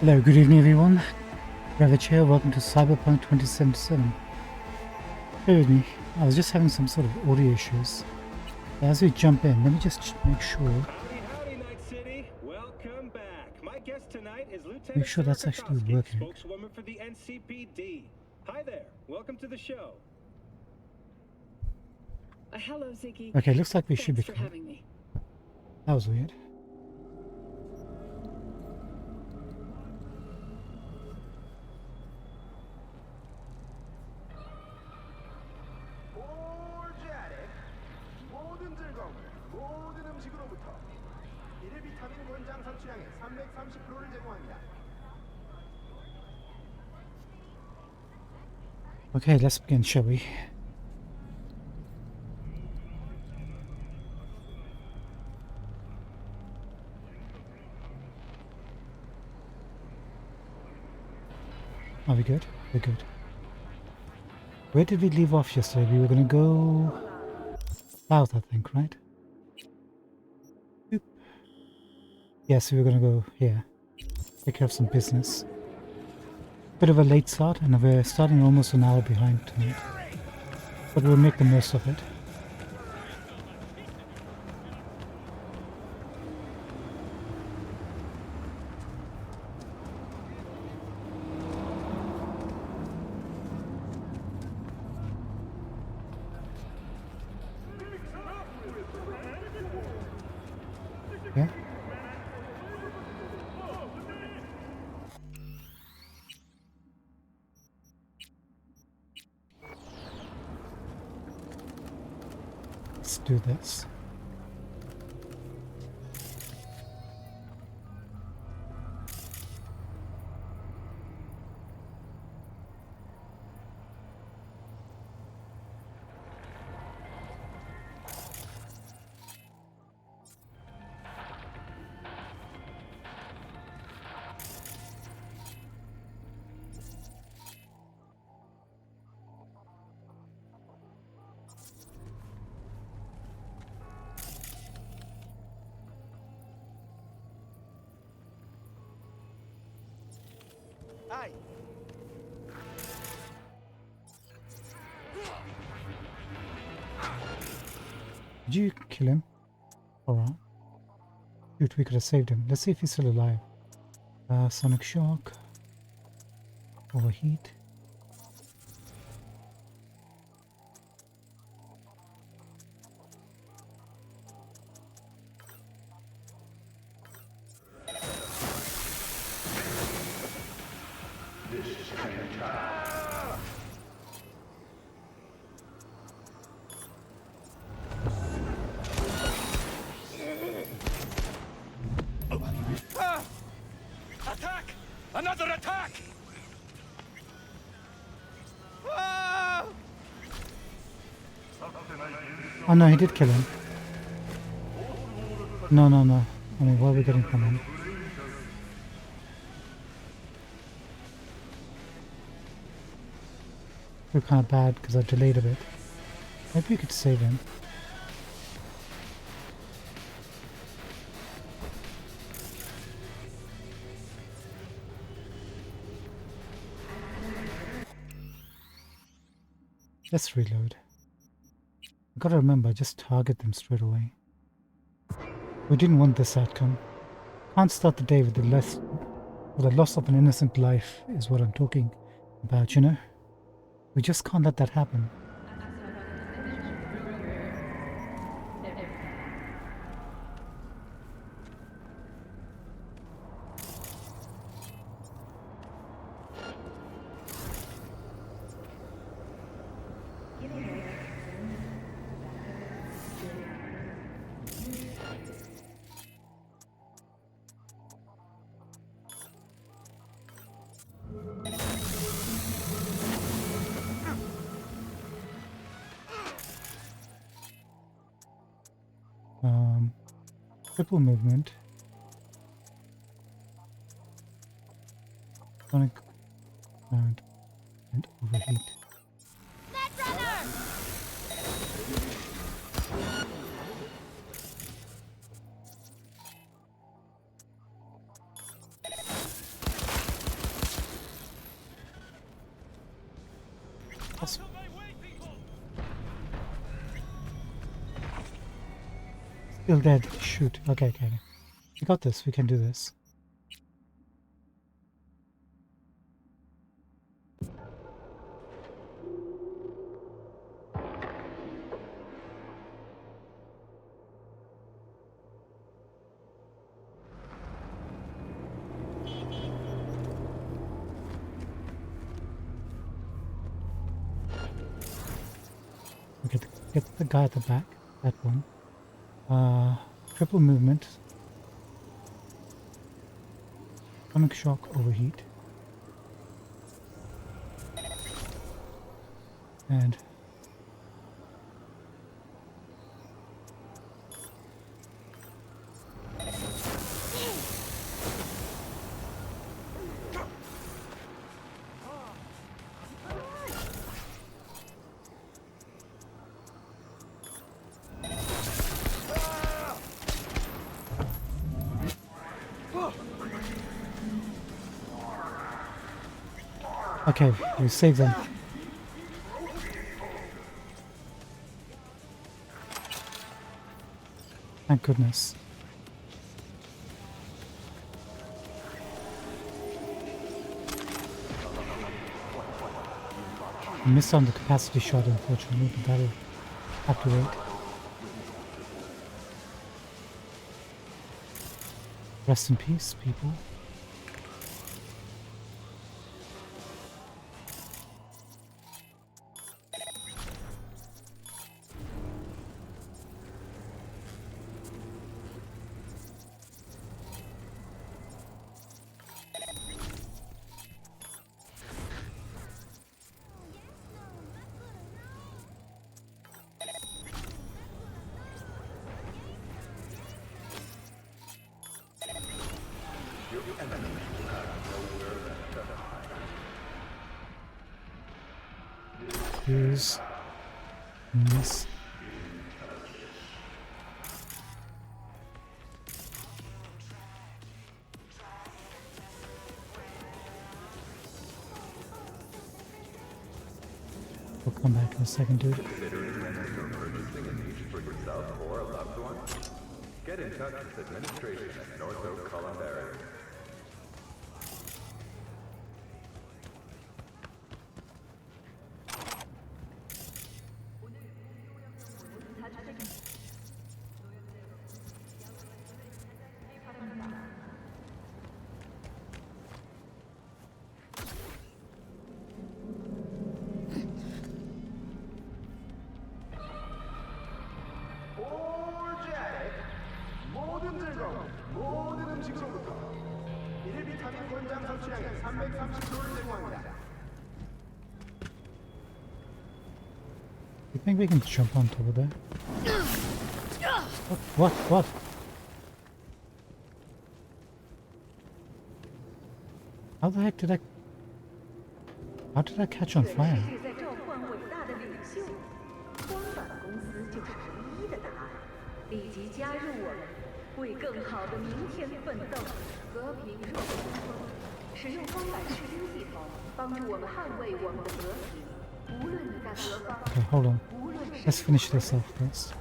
Hello, good evening everyone. Ravage here, welcome to Cyberpunk 2077. Bear with me, I was just having some sort of audio issues. As we jump in, let me just make sure. Howdy, Night City. Welcome back. My guest tonight is Lieutenant Make sure that's actually working. spokeswoman for the NCPD. Hi there. Welcome to the show. Hello, Ziggy. Okay, looks like we should be. Thanks for having me. That was weird. Okay, let's begin, shall we? Are we good? We're good. Where did we leave off yesterday? We were going to go south, I think, right? Oop. Yes, we were going to go here. Take care of some business. Bit of a late start, and we're starting almost an hour behind tonight. But we'll make the most of it. Yeah. Let's do this. Hi. Did you kill him? Alright. Shoot, we could have saved him. Let's see if he's still alive. Sonic shock. Overheat. Attack! Another attack! Oh no, he did kill him. No. I mean, what are we getting from him? We're kind of bad because I delayed a bit. Maybe we could save him. Let's reload. I gotta remember, just target them straight away. We didn't want this outcome. Can't start the day with the loss of an innocent life is what I'm talking about, you know? We just can't let that happen. Triple movement. Sonic and overheat. Still dead. Shoot. Okay, okay. We got this. We can do this. Okay, get the guy at the back. That one. Triple movement. Sonic shock, overheat. And okay, we saved them. Thank goodness. I missed on the capacity shot, unfortunately, but that'll have to wait. Rest in peace, people. Use this. We'll come back in a second, dude. Get in touch with administration at North Oak Columbarium. 모든 즐거움, 모든 음식으로부터 1비타민 권장 섭취량의 330%를 제공합니다. You think we can jump on top of there? What? How the heck did I... How did I catch on fire? 在召唤伟大的领袖，光板公司就是唯一的答案。立即加入我们，为更好的明天奋斗。和平若冲锋，使用光板士兵系统，帮助我们捍卫我们的和平。无论你在何方， Okay, hold on. 无论是 Let's finish this off first.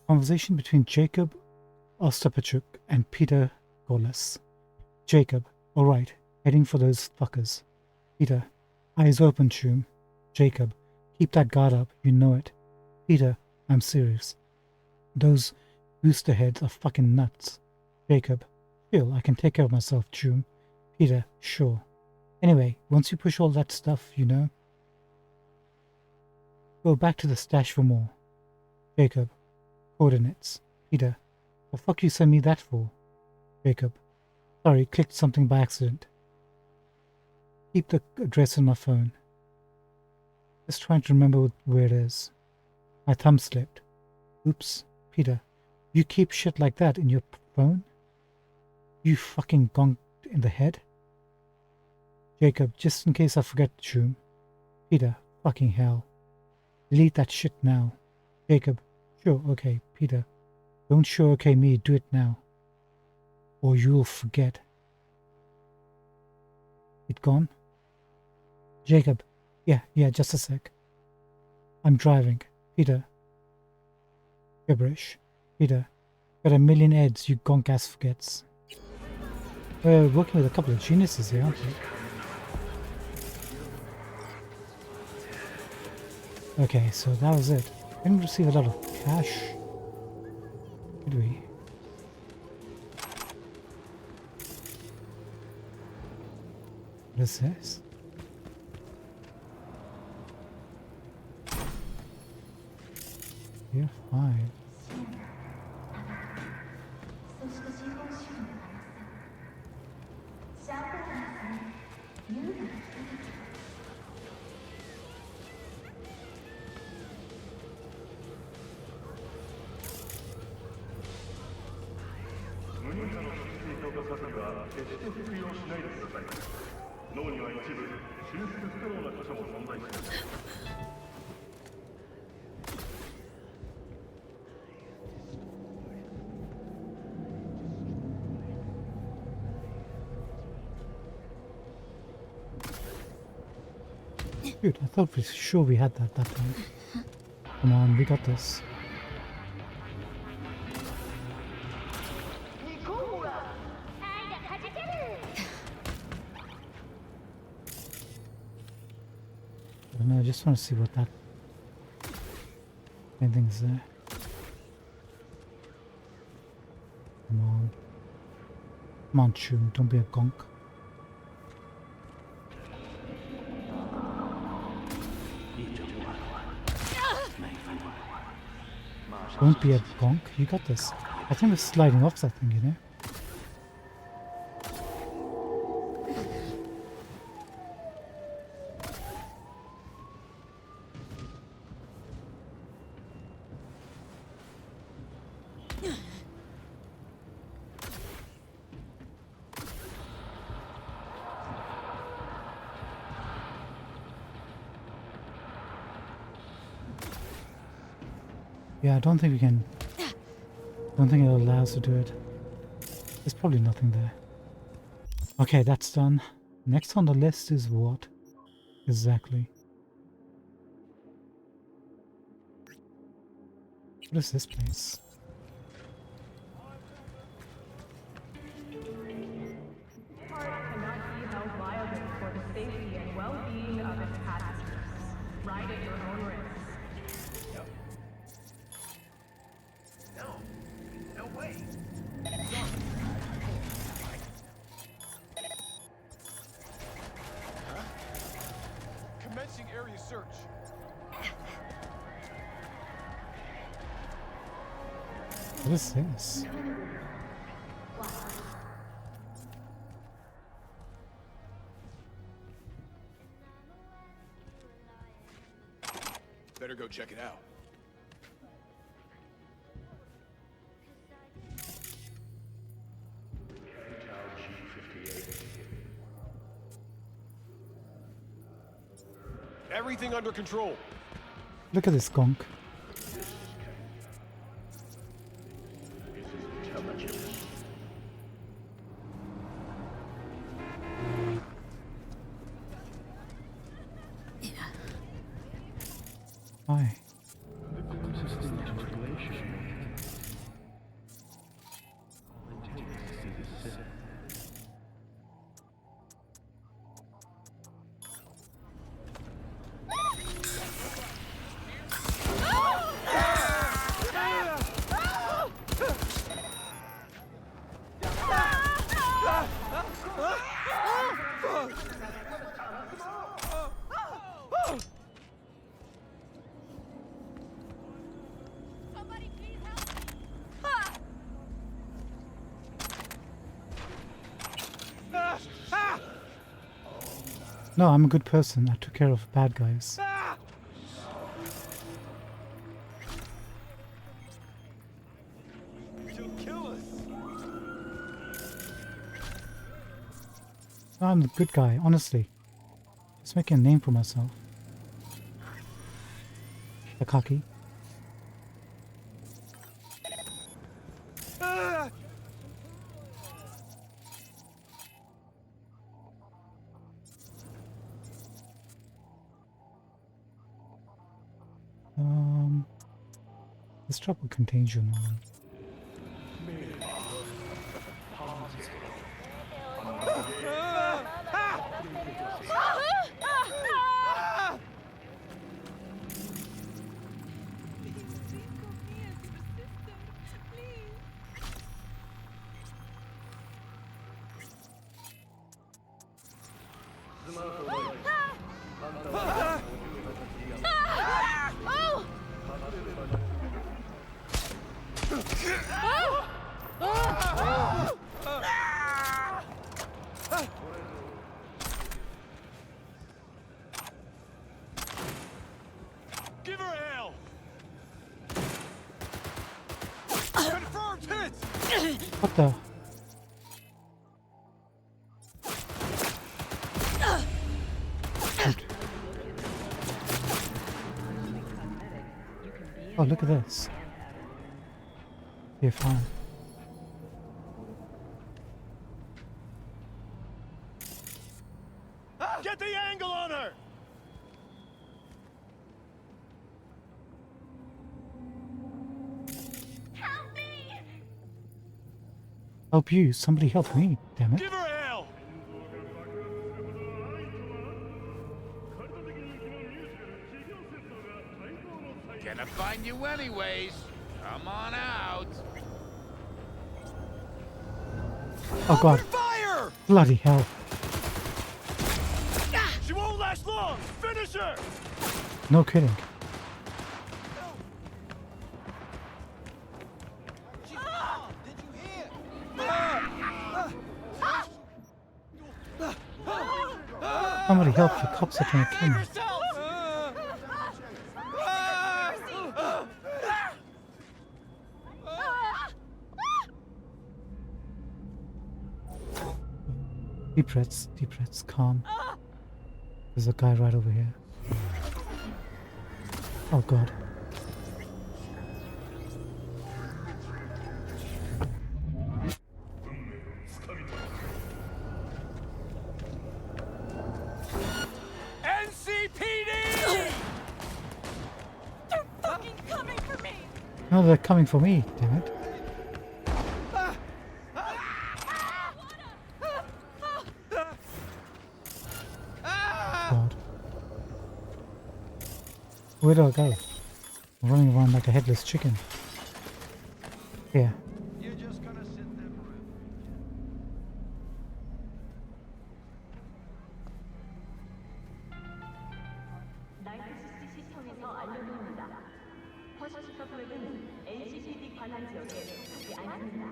Conversation between Jacob Ostapachuk and Peter Goles. Jacob, alright, heading for those fuckers. Peter, eyes open, Choom. Jacob, keep that guard up, you know it. Peter, I'm serious. Those booster heads are fucking nuts. Jacob, Phil, I can take care of myself, Choom. Peter, sure. Anyway, once you push all that stuff, you know. Go back to the stash for more. Jacob, coordinates. Peter, the fuck you send me that for? Jacob, sorry, clicked something by accident. Keep the address on my phone. Just trying to remember where it is. My thumb slipped. Oops. Peter, you keep shit like that in your phone? You fucking gonked in the head? Jacob, just in case I forget, Choom. Peter, fucking hell. Delete that shit now. Jacob. Sure, okay. Peter. Don't sure okay me. Do it now. Or you'll forget. It gone? Jacob. Yeah, just a sec. I'm driving. Peter. Gibberish. Peter. Got a million heads, you gonk ass forgets. We're working with a couple of geniuses here, aren't we? Okay, so that was it. Didn't receive a lot of cash. Did we? What is this? Year 5. Dude, I thought for sure we had that time. Come on, we got this. I don't know, I just want to see what that anything is there. Come on. Come on, Chum, don't be a gonk. Don't be a gonk, you got this. I think we're sliding off that thing, you know? Yeah, I don't think we can. Don't think it'll allow us to do it. There's probably nothing there. Okay, that's done. Next on the list is what? Exactly. What is this place? Park cannot be held liable for the safety and well-being of its passengers. Ride at your own risk. Commencing area search. What is this? Better go check it out. Everything under control. Look at this gonk. Why? No, I'm a good person. I took care of bad guys. She'll kill us. No, I'm the good guy, honestly. Just making a name for myself. Takaki. Let's drop a contagion on. Give her hell! Confirmed hits! What the? Shoot. Oh, look at this. You're fine. Get the angle on her! Help you? Somebody help me, damn it. Give her hell! Gonna find you anyways. Come on out. Oh god. Fire! Bloody hell. She won't last long! Finish her! No kidding. Somebody help, the cops are trying to kill me. Deep breaths, calm. There's a guy right over here. Oh god. NCPD! They're fucking coming for me! No, they're coming for me, damn it. God. Where do I go? I'm running around like a headless chicken. Here. You're just gonna sit there forever.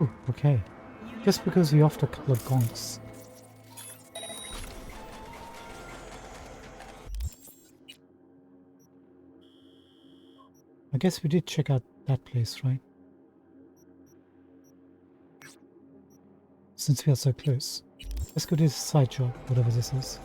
Ooh, okay. Just because we offed a couple of gonks. I guess we did check out that place, right? Since we are so close. Let's go do this side job, whatever this is.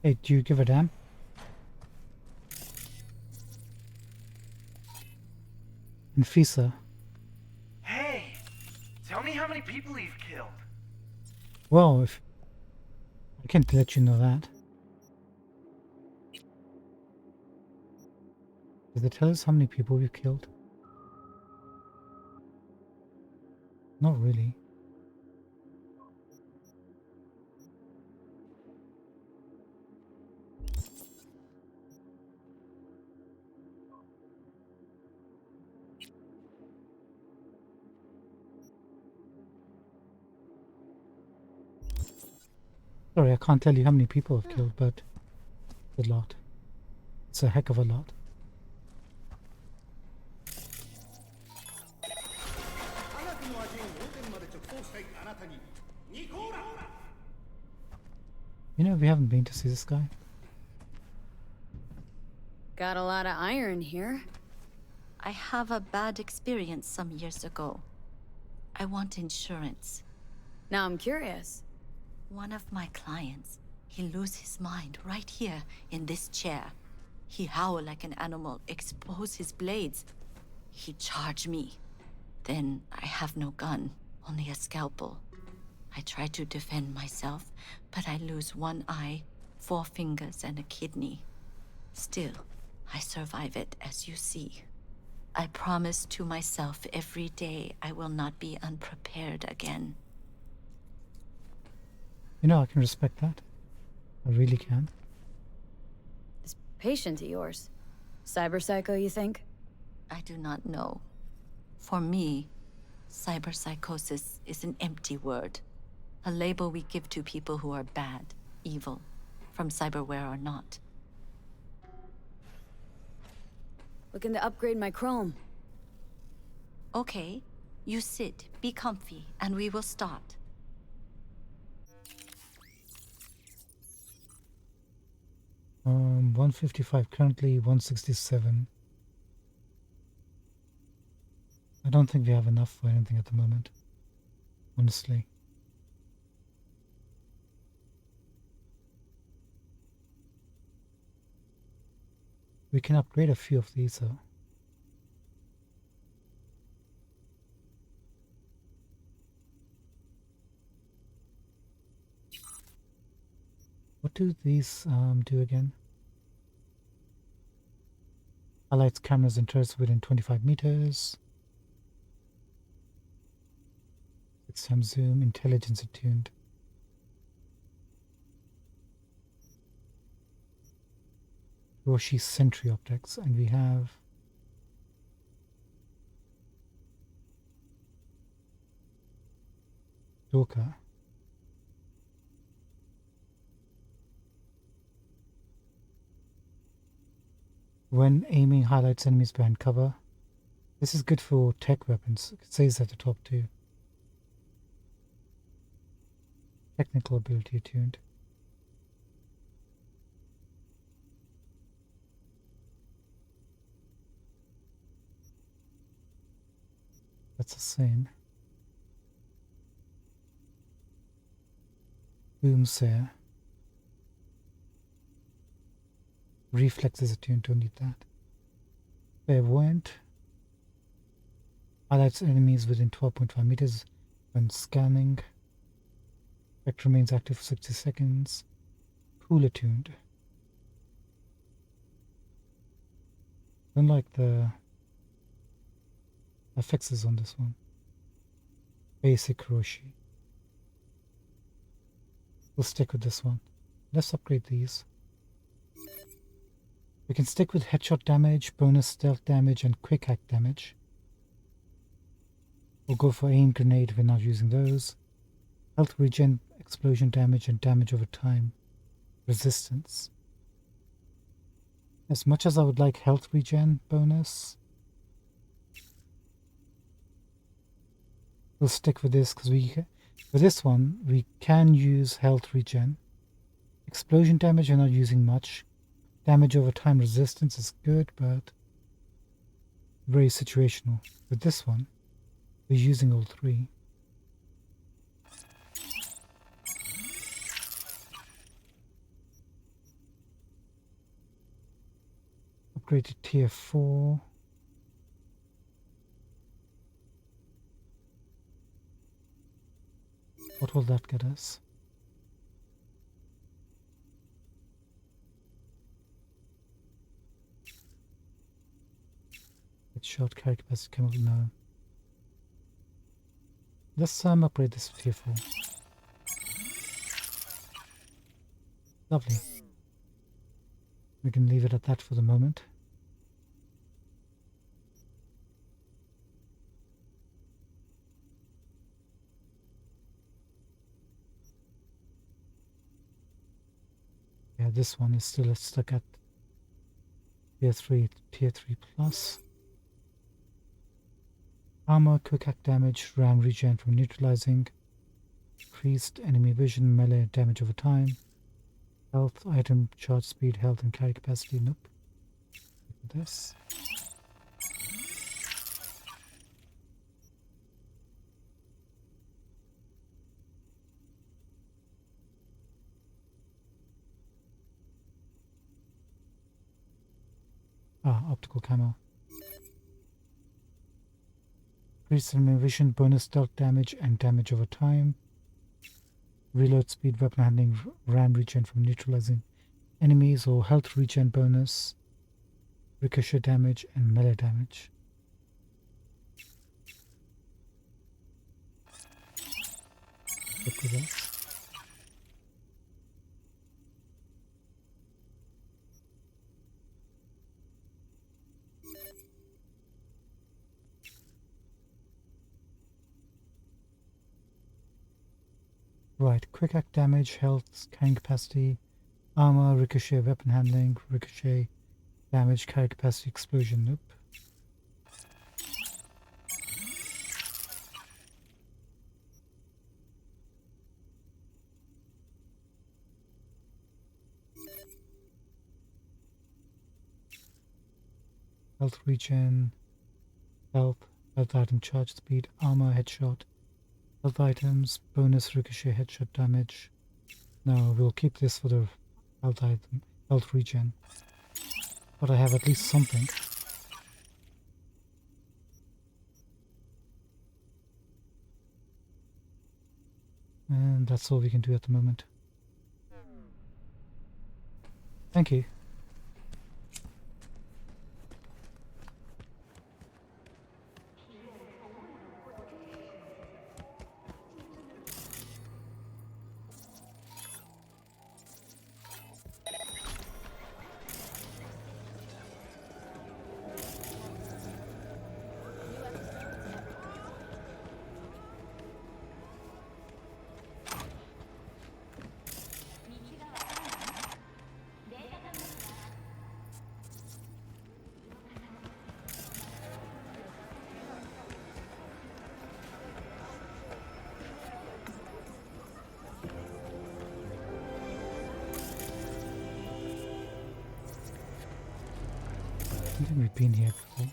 Hey, do you give a damn? Nfisa. Hey, tell me how many people you've killed. Well, if I can't let you know that. Does it tell us how many people we've killed? Not really. Sorry, I can't tell you how many people I've killed, but it's a lot. It's a heck of a lot. You know, we haven't been to see this guy. Got a lot of iron here. I have a bad experience some years ago. I want insurance. Now I'm curious. One of my clients, he lose his mind right here in this chair. He howl like an animal, expose his blades. He charge me. Then I have no gun, only a scalpel. I try to defend myself, but I lose one eye, 4 fingers, and a kidney. Still, I survive it, as you see. I promise to myself every day I will not be unprepared again. You know, I can respect that. I really can. This patient of yours. Cyberpsycho, you think? I do not know. For me, cyberpsychosis is an empty word. A label we give to people who are bad, evil, from cyberware or not. Looking to upgrade my chrome. Okay, you sit, be comfy, and we will start. Um, 155 currently, 167. I don't think we have enough for anything at the moment, honestly. We can upgrade a few of these though. What do these do again? Highlights cameras and turrets within 25 meters. 6x zoom, intelligence attuned. Roshi sentry optics, and we have Doka. When aiming, highlights enemies behind cover. This is good for tech weapons. It says at the top too. Technical ability attuned. That's the same. Boom Sayer. Reflex is attuned, don't need that. Clairvoyant. Highlights enemies within 12.5 meters when scanning. Effect remains active for 60 seconds. Cool attuned. Don't like the effects on this one. Basic Roshi. We'll stick with this one. Let's upgrade these. We can stick with headshot damage, bonus stealth damage, and quick hack damage. We'll go for aim grenade if we're not using those. Health regen, explosion damage, and damage over time. Resistance. As much as I would like health regen bonus, we'll stick with this because for this one we can use health regen. Explosion damage we're not using much. Damage over time resistance is good, but very situational. With this one, we're using all 3. Upgrade to tier 4. What will that get us? Short carry capacity chemical, no. Let's upgrade this to tier 4. Lovely. We can leave it at that for the moment. Yeah, this one is still stuck at tier 3 plus. Armor, quick hack damage, ram regen from neutralizing, increased enemy vision, melee damage over time, health, item, charge speed, health, and carry capacity. Nope. Look at this. Optical camo. Increased enemy vision, bonus stealth damage, and damage over time. Reload speed, weapon handling, ram regen from neutralizing enemies, or health regen bonus, ricochet damage, and melee damage. Look at that. Right, quick hack damage, health, carrying capacity, armor, ricochet, weapon handling, ricochet, damage, carry capacity, explosion. Nope. Health regen, health item, charge speed, armor, headshot, health items, bonus ricochet, headshot damage. No, we'll keep this for the health item, health regen. But I have at least something. And that's all we can do at the moment. Thank you. I think we've been here before.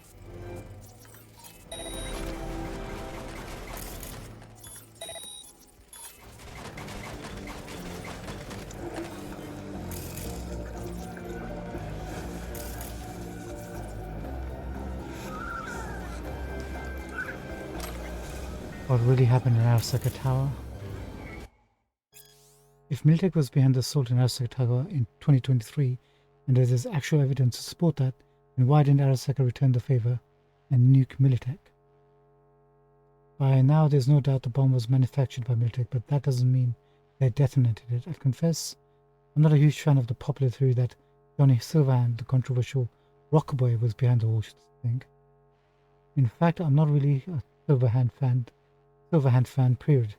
What really happened in Arasaka Tower? If Militech was behind the assault in Arasaka Tower in 2023, and there is actual evidence to support that, then why didn't Arasaka return the favor and nuke Militech? By now there's no doubt the bomb was manufactured by Militech, but that doesn't mean they detonated it. I confess, I'm not a huge fan of the popular theory that Johnny Silverhand, the controversial rock boy, was behind the whole thing. In fact, I'm not really a Silverhand fan, period.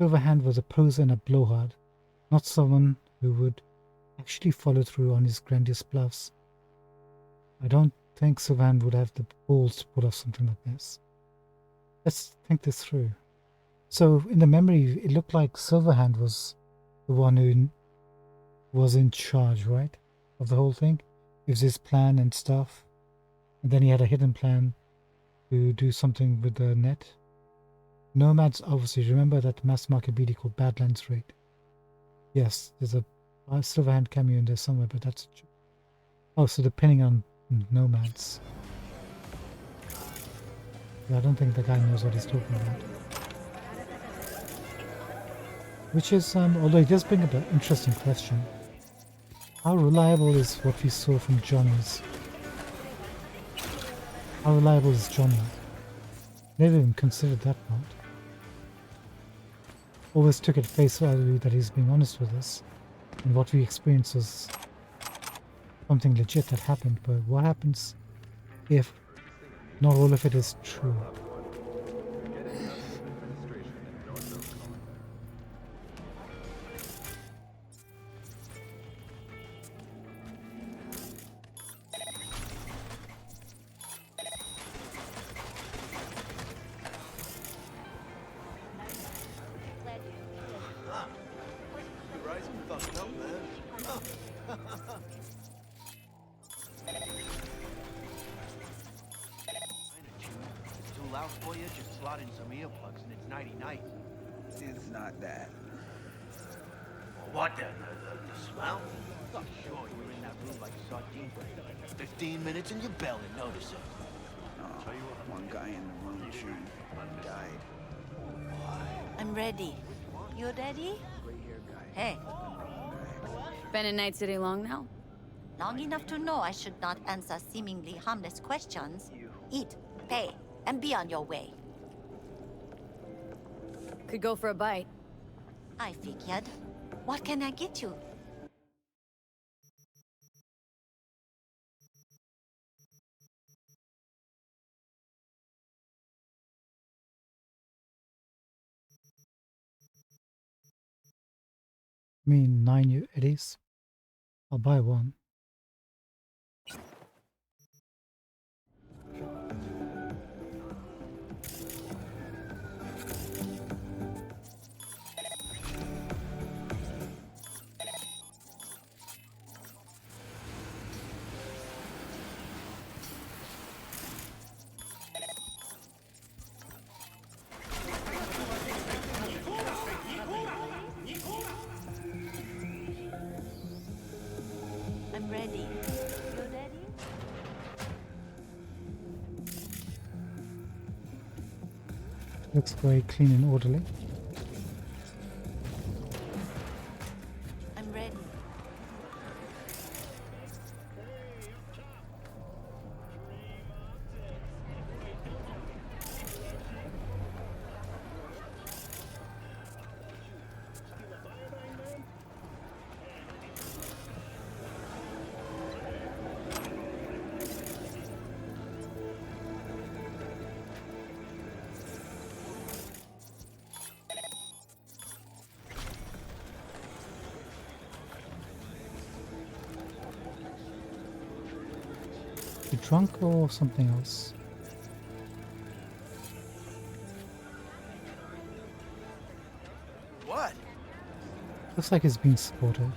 Silverhand was a poser and a blowhard, not someone who would actually follow through on his grandiose bluffs. I don't think Silverhand would have the balls to pull off something like this. Let's think this through. So, in the memory, it looked like Silverhand was the one who was in charge, right? Of the whole thing. It was his plan and stuff. And then he had a hidden plan to do something with the net. Nomads, obviously, remember that mass market BD called Badlands Raid? Yes, there's a Silverhand cameo in there somewhere, but that's... Oh, so depending on Nomads. Yeah, I don't think the guy knows what he's talking about. Which is, although it does bring up an interesting question. How reliable is what we saw from Johnny's? How reliable is Johnny? Never even considered that part. Always took at face value that he's being honest with us, and what we experienced was something legit that happened. But what happens if not all of it is true? slot in some earplugs and it's nighty-night. It's not that. What the smell? Oh, sure, you're in that room like a sardine break. 15 minutes and you barely notice it. Oh, one guy in the room too died. I'm ready. You ready? Gray hair guy. Hey, Been in Night City long now? long enough to know I should not answer seemingly harmless questions. Eat, pay, and be on your way. Could go for a bite. I figured. What can I get you? I mean, 9 eddies. I'll buy one. I'm ready. You ready? Looks very clean and orderly. I'm ready. You drunk or something else? What? Looks like it's being supported.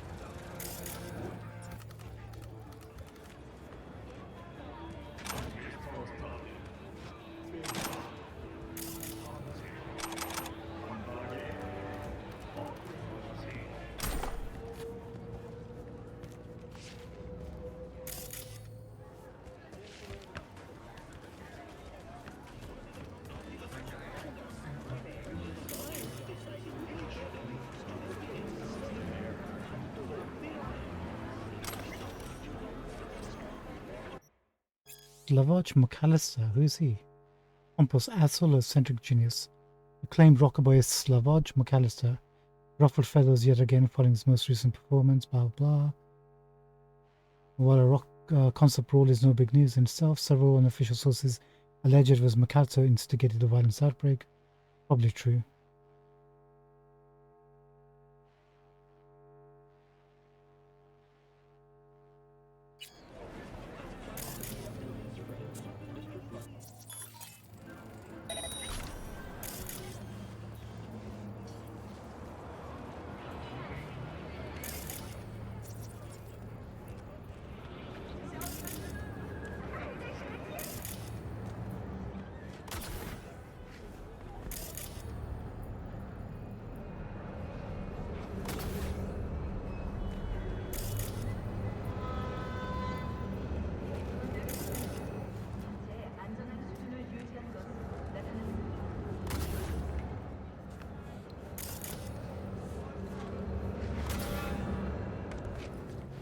Lavage McAllister, who is he? Pompous asshole or eccentric genius? Acclaimed rockaboyist Lavage McAllister ruffled feathers yet again following his most recent performance, blah blah. While a rock concert brawl is no big news in itself, several unofficial sources allege it was McAllister who instigated the violence outbreak. Probably true.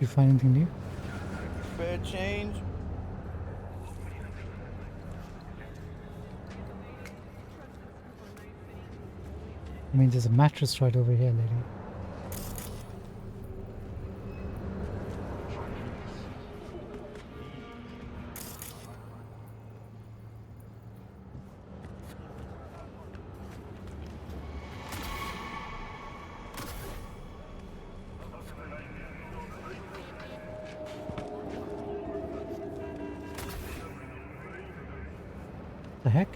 You find anything new? Fair change? I mean, there's a mattress right over here, lady. The heck?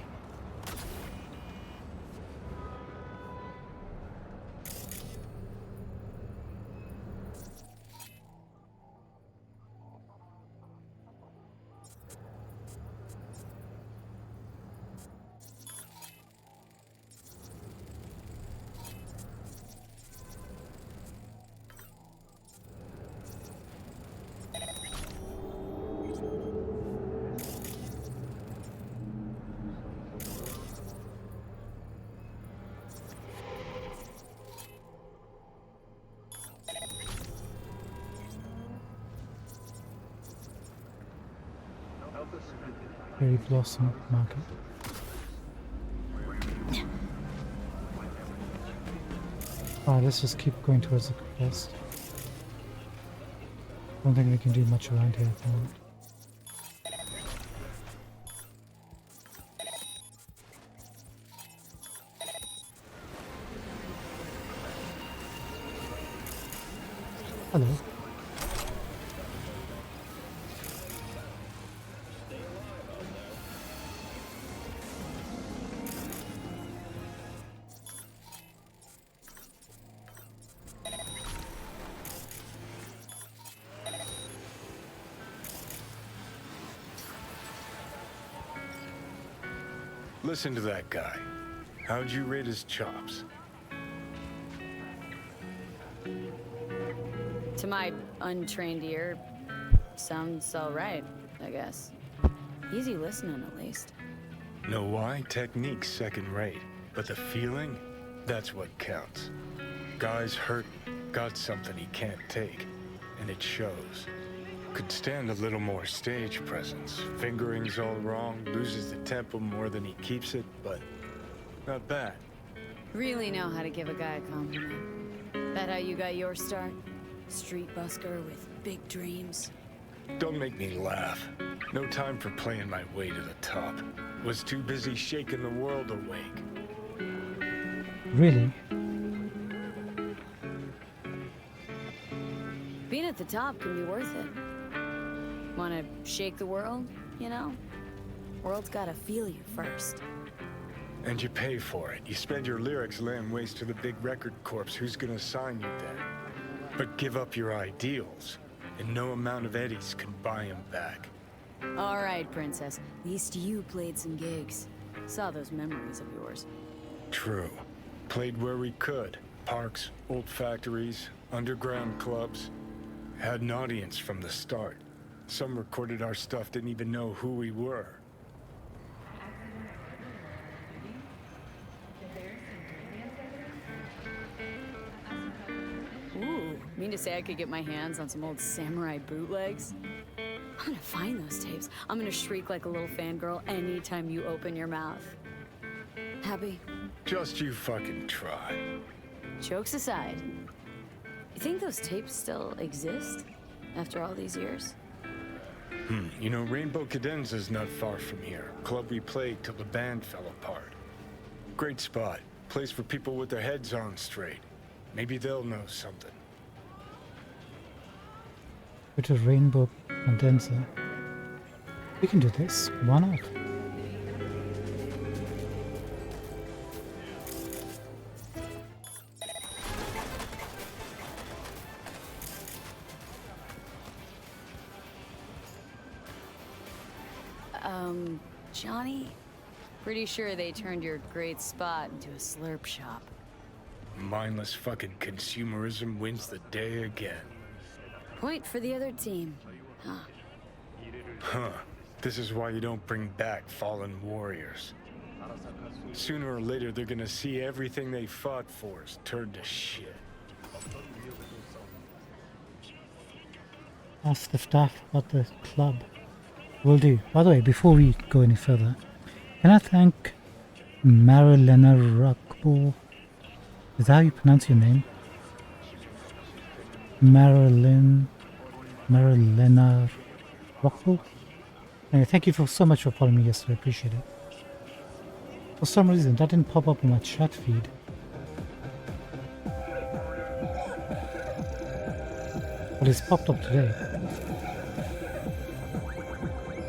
Cherry Blossom Market. Alright, let's just keep going towards the quest. Don't think we can do much around here at the moment. Hello. Listen to that guy. How'd you rate his chops? To my untrained ear, sounds alright, I guess. Easy listening, at least. Know why? Technique's second rate. But the feeling? That's what counts. Guy's hurt, got something he can't take. And it shows. Could stand a little more stage presence. Fingering's all wrong, loses the tempo more than he keeps it, but not bad. Really know how to give a guy a compliment. That how you got your start? Street busker with big dreams. Don't make me laugh. No time for playing my way to the top. Was too busy shaking the world awake. Really? Being at the top can be worth it. Wanna shake the world, you know? World's gotta feel you first. And you pay for it. You spend your lyrics laying waste to the big record corps. Who's gonna sign you then? But give up your ideals, and no amount of eddies can buy them back. All right, princess. At least you played some gigs. Saw those memories of yours. True. Played where we could. Parks, old factories, underground clubs. Had an audience from the start. Some recorded our stuff, didn't even know who we were. Ooh, mean to say I could get my hands on some old samurai bootlegs? I'm gonna find those tapes. I'm gonna shriek like a little fangirl anytime you open your mouth. Happy? Just you fucking try. Jokes aside, you think those tapes still exist after all these years? You know, Rainbow Cadenza's not far from here. Club we played till the band fell apart. Great spot. Place for people with their heads on straight. Maybe they'll know something. Which is Rainbow Condenser. We can do this. Why not? Johnny? Pretty sure they turned your great spot into a slurp shop. Mindless fucking consumerism wins the day again. Point for the other team. Huh. Huh. This is why you don't bring back fallen warriors. Sooner or later, they're gonna see everything they fought for is turned to shit. Ask the staff about the club. Will do. By the way, before we go any further, can I thank Marilena Rockball? Is that how you pronounce your name? Marilena Rockball? Anyway, thank you so much for following me yesterday. Appreciate it. For some reason, that didn't pop up in my chat feed. But it's popped up today.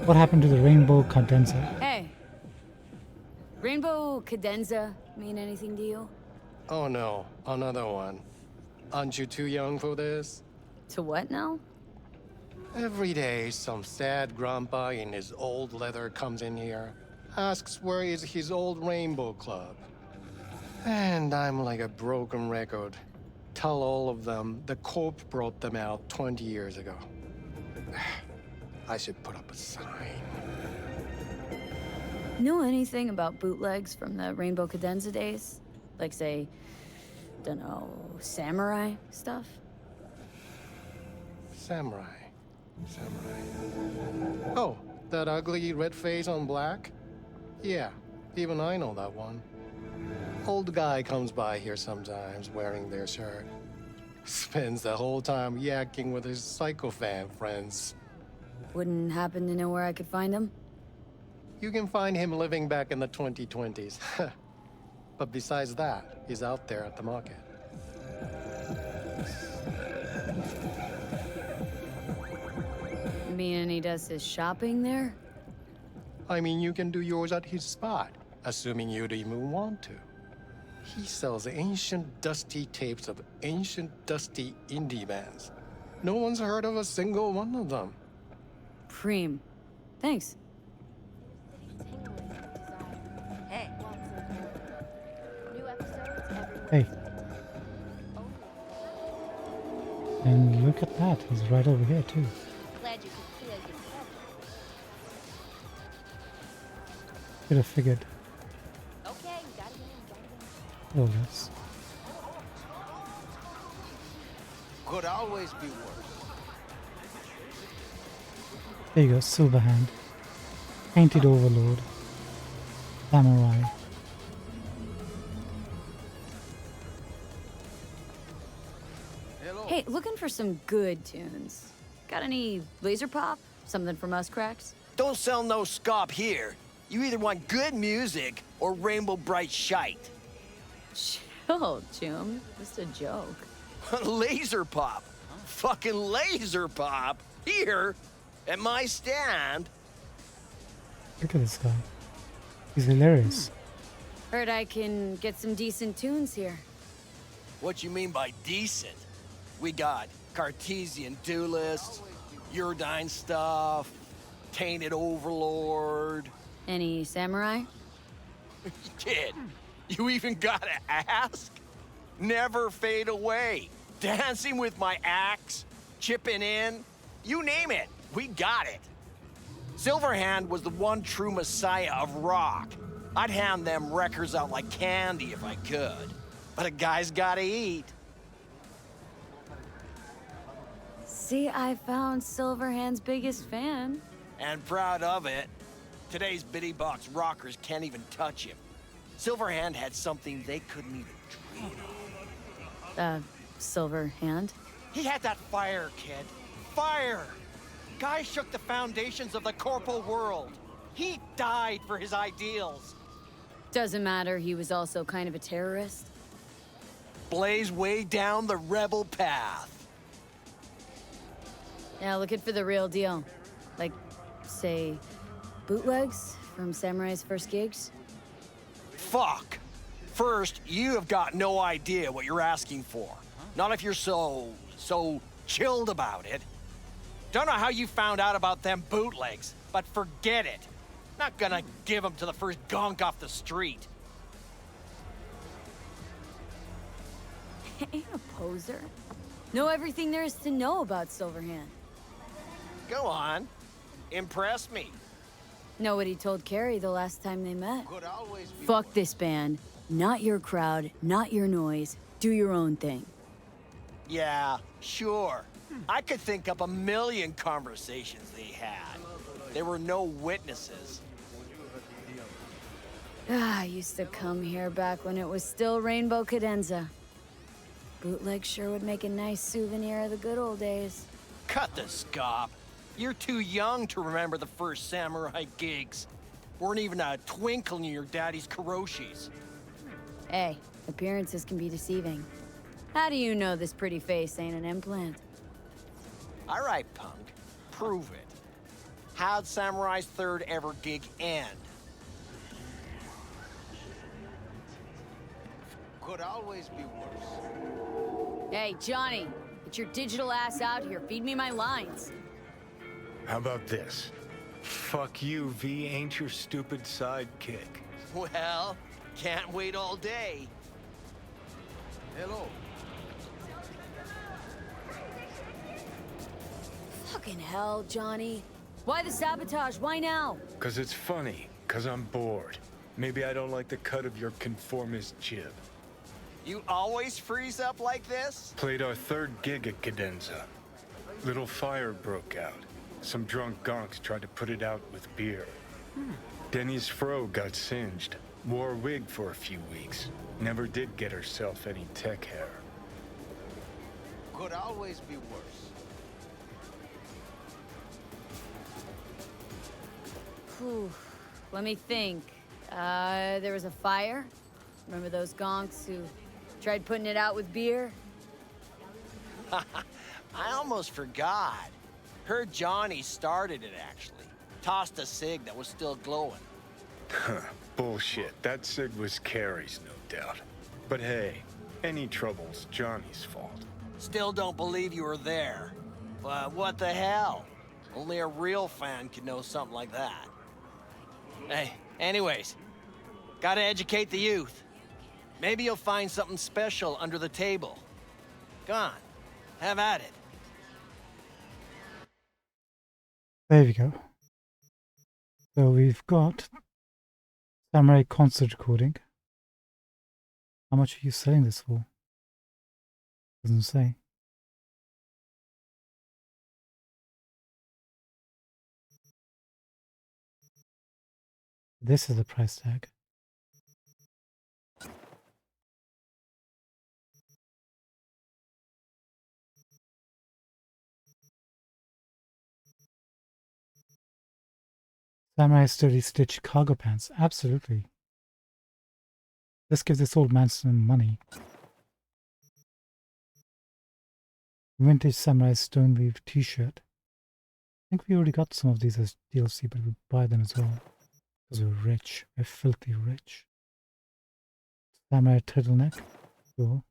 What happened to the Rainbow Cadenza? Hey. Rainbow Cadenza mean anything to you? Oh no, another one. Aren't you too young for this? To what now? Every day, some sad grandpa in his old leather comes in here, asks where is his old Rainbow Club. And I'm like a broken record. Tell all of them the Corp brought them out 20 years ago. I should put up a sign. Know anything about bootlegs from the Rainbow Cadenza days? Like, say, dunno, samurai stuff? Samurai. Samurai. Oh, that ugly red face on black? Yeah, even I know that one. Old guy comes by here sometimes wearing their shirt. Spends the whole time yakking with his psychophan friends. Wouldn't happen to know where I could find him? You can find him living back in the 2020s. But besides that, he's out there at the market. You mean he does his shopping there? I mean, you can do yours at his spot, assuming you'd even want to. He sells ancient, dusty tapes of ancient, dusty indie bands. No one's heard of a single one of them. Preem. Thanks. Hey. Hey. And look at that, he's right over here too. Glad you could clear your head. Could have figured Okay, you got it in, all this. Could always be worse. There you go, Silverhand. Painted Overlord. Samurai. Hey, looking for some good tunes. Got any laser pop? Something from us cracks? Don't sell no scop here. You either want good music or rainbow bright shite. Chill, Chum. Just a joke. Laser pop. Fucking laser pop. Here, at my stand. Look at this guy. He's hilarious. Heard I can get some decent tunes here. What you mean by decent? We got Cartesian Duelist, Uridine stuff, Tainted Overlord. Any samurai? Kid, you even gotta ask? Never fade away. Dancing with my axe, chipping in, you name it, we got it. Silverhand was the one true messiah of rock. I'd hand them records out like candy if I could. But a guy's gotta eat. See, I found Silverhand's biggest fan. And proud of it. Today's bitty box rockers can't even touch him. Silverhand had something they couldn't even dream of. Silverhand? He had that fire, kid. Fire! Guy shook the foundations of the corporal world. He died for his ideals. Doesn't matter, he was also kind of a terrorist. Blaze way down the rebel path. Yeah, looking for the real deal. Like, say, bootlegs from Samurai's first gigs? Fuck. First, you have got no idea what you're asking for. Not if you're so chilled about it. Don't know how you found out about them bootlegs, but forget it. Not gonna give them to the first gonk off the street. Ain't a poser. Know everything there is to know about Silverhand. Go on. Impress me. Know what he told Carrie the last time they met? Could always be Fuck this band. Not your crowd, not your noise. Do your own thing. Yeah, sure. I could think up a million conversations they had. There were no witnesses. I used to come here back when it was still Rainbow Cadenza. Bootleg sure would make a nice souvenir of the good old days. Cut the scop. You're too young to remember the first samurai gigs. Weren't even a twinkle in your daddy's karoshis. Hey, appearances can be deceiving. How do you know this pretty face ain't an implant? All right, punk. Prove it. How'd Samurai's third ever gig end? Could always be worse. Hey, Johnny, get your digital ass out here. Feed me my lines. How about this? Fuck you, V ain't your stupid sidekick. Well, can't wait all day. Hello. Fucking hell, Johnny. Why the sabotage? Why now? 'Cause it's funny. 'Cause I'm bored. Maybe I don't like the cut of your conformist jib. You always freeze up like this? Played our third gig at Cadenza. Little fire broke out. Some drunk gonks tried to put it out with beer. Denny's fro got singed. Wore a wig for a few weeks. Never did get herself any tech hair. Could always be worse. Whew. Let me think. There was a fire. Remember those gonks who tried putting it out with beer? I almost forgot. Heard Johnny started it, actually. Tossed a cig that was still glowing. Bullshit. That cig was Carrie's, no doubt. But hey, any trouble's Johnny's fault. Still don't believe you were there. But what the hell? Only a real fan could know something like that. Hey, anyways, gotta educate the youth. Maybe you'll find something special under the table. Go on, have at it. There we go. So we've got Samurai concert recording. How much are you selling this for? Doesn't say. This is the price tag. Samurai sturdy stitch cargo pants. Absolutely. Let's give this old man some money. Vintage Samurai Stoneweave t-shirt. I think we already got some of these as DLC, but we'll buy them as well. Because we're rich. We're filthy rich. Samurai turtleneck. Cool.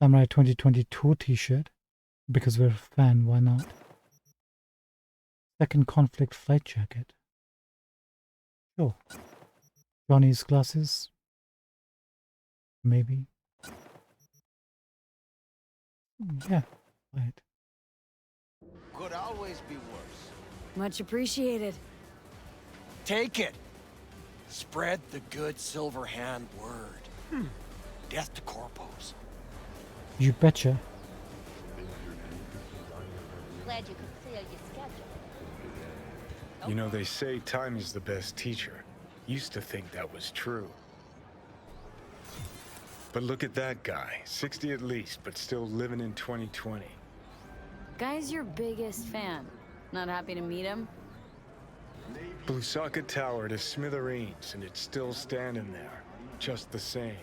Samurai 2020 tour t-shirt. Because we're a fan, why not? Second conflict flight jacket. Sure. Johnny's glasses. Maybe. Yeah, right. Could always be worse. Much appreciated. Take it. Spread the good silver hand word. Death to corpos. You betcha. Glad you could clear your schedule. You know, they say time is the best teacher. Used to think that was true. But look at that guy. 60 at least, but still living in 2020. Guy's your biggest fan. Not happy to meet him? Blusaka Tower to smithereens, and it's still standing there. Just the same.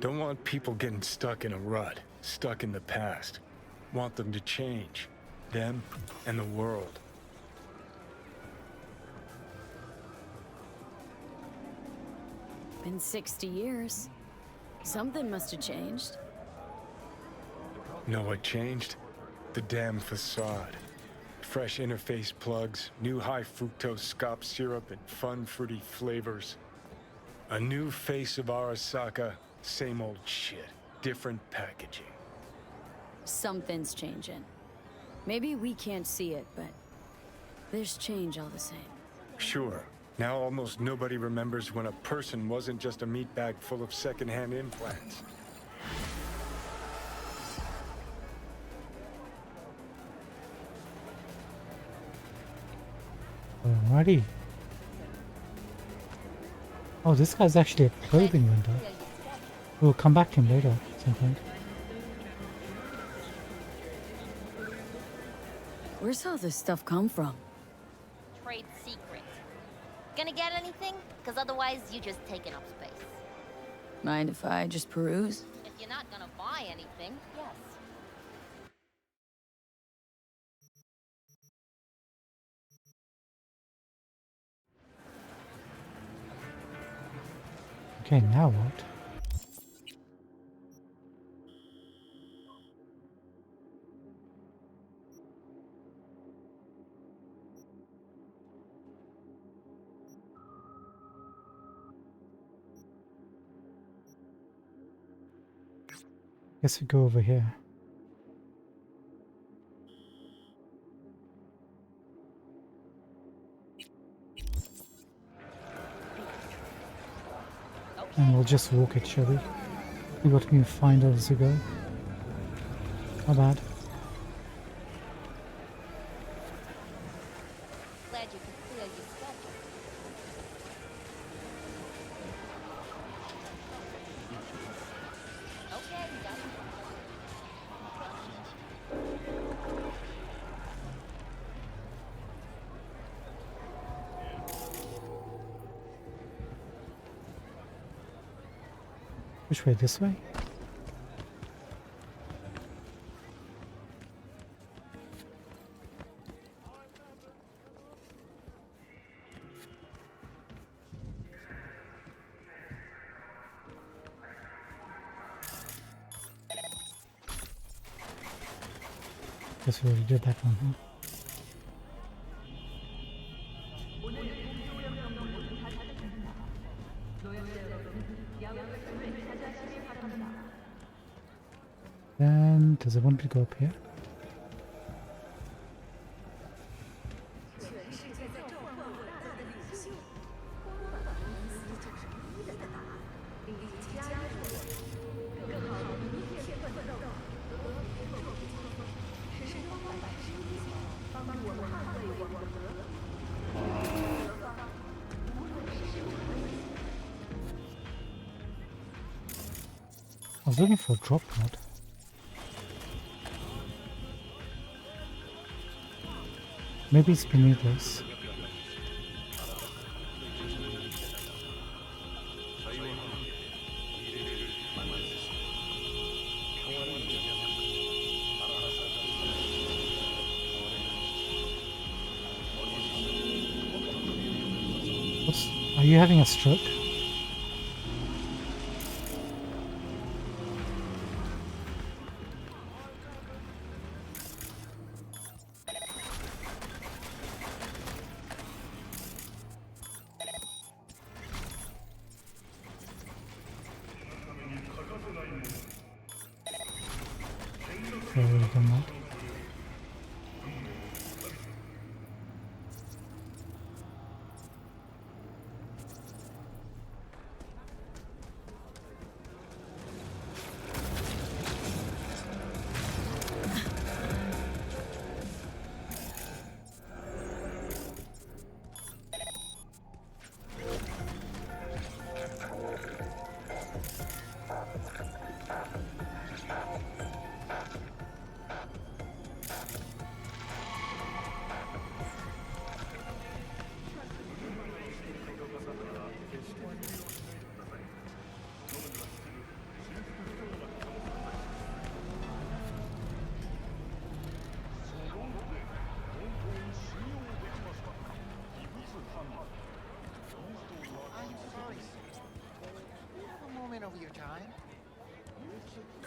Don't want people getting stuck in a rut, stuck in the past. Want them to change. Them and the world. Been 60 years. Something must have changed. Know what changed? The damn facade. Fresh interface plugs, new high fructose scop syrup, and fun fruity flavors. A new face of Arasaka, same old shit, different packaging. Something's changing. Maybe we can't see it, but there's change all the same. Sure. Now almost nobody remembers when a person wasn't just a meat bag full of secondhand implants. Alrighty. Oh, this guy's actually a clothing vendor. We'll come back to him later at some point. Where's all this stuff come from? Trade secret. Gonna get anything? Because otherwise you're just taking up space. Mind if I just peruse? If you're not gonna buy anything, yes. Okay, now what? Guess we go over here. And we'll just walk it, shall we? See what we can find as we go. Not bad. Which way? This way? Guess we already did that one, huh? Then does it want me to go up here? I was looking for a drop pod. Maybe it's beneath us. Are you having a stroke? Okay, already done that.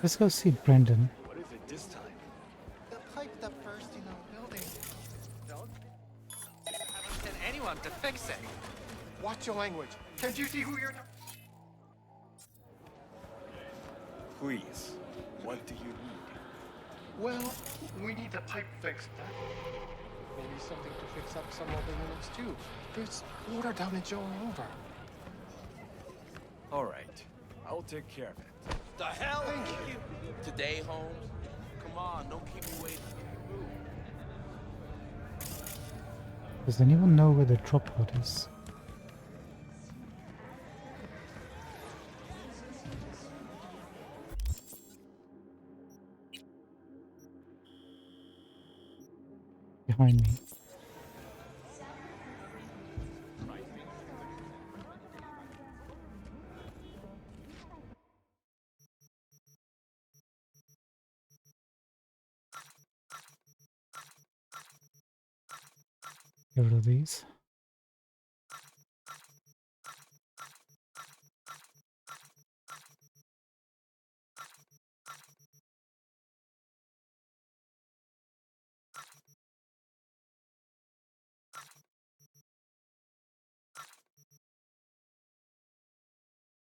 Let's go see Brendan. What is it this time? The pipe that burst in our building. Doug? I haven't sent anyone to fix it. Watch your language. Can't you see who you're... Please, what do you need? Well, we need the pipe fixed. Maybe something to fix up some of the units too. There's water damage all over. All right, I'll take care of it. The hell? Thank you. Today, Holmes? Come on, don't keep me waiting. Does anyone know where the drop pod is? Behind me. Get rid of these.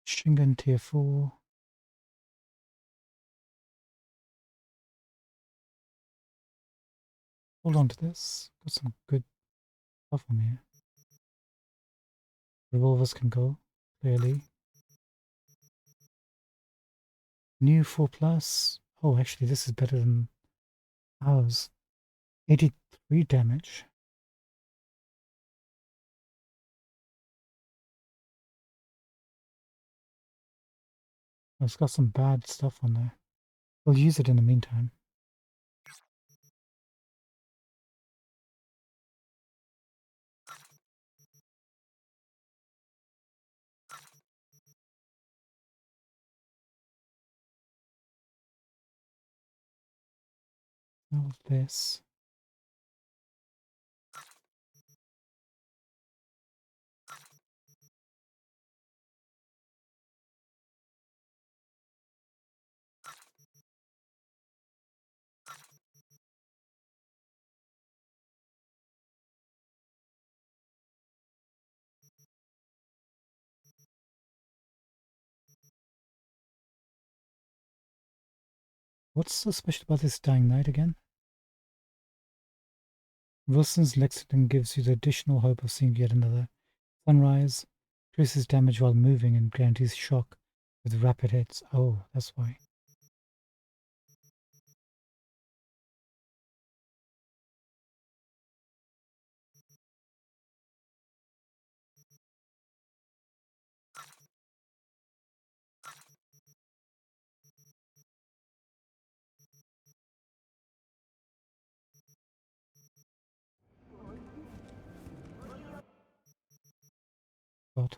Shingen tier 4. Hold on to this. Got some good stuff on here. Revolvers can go, clearly. New 4 plus. Oh, actually, this is better than ours. 83 damage. It's got some bad stuff on there. We'll use it in the meantime. Smell this. What's so special about this dying night again? Wilson's Lexington gives you the additional hope of seeing yet another sunrise, increases damage while moving, and guarantees shock with rapid hits. Oh, that's why. God.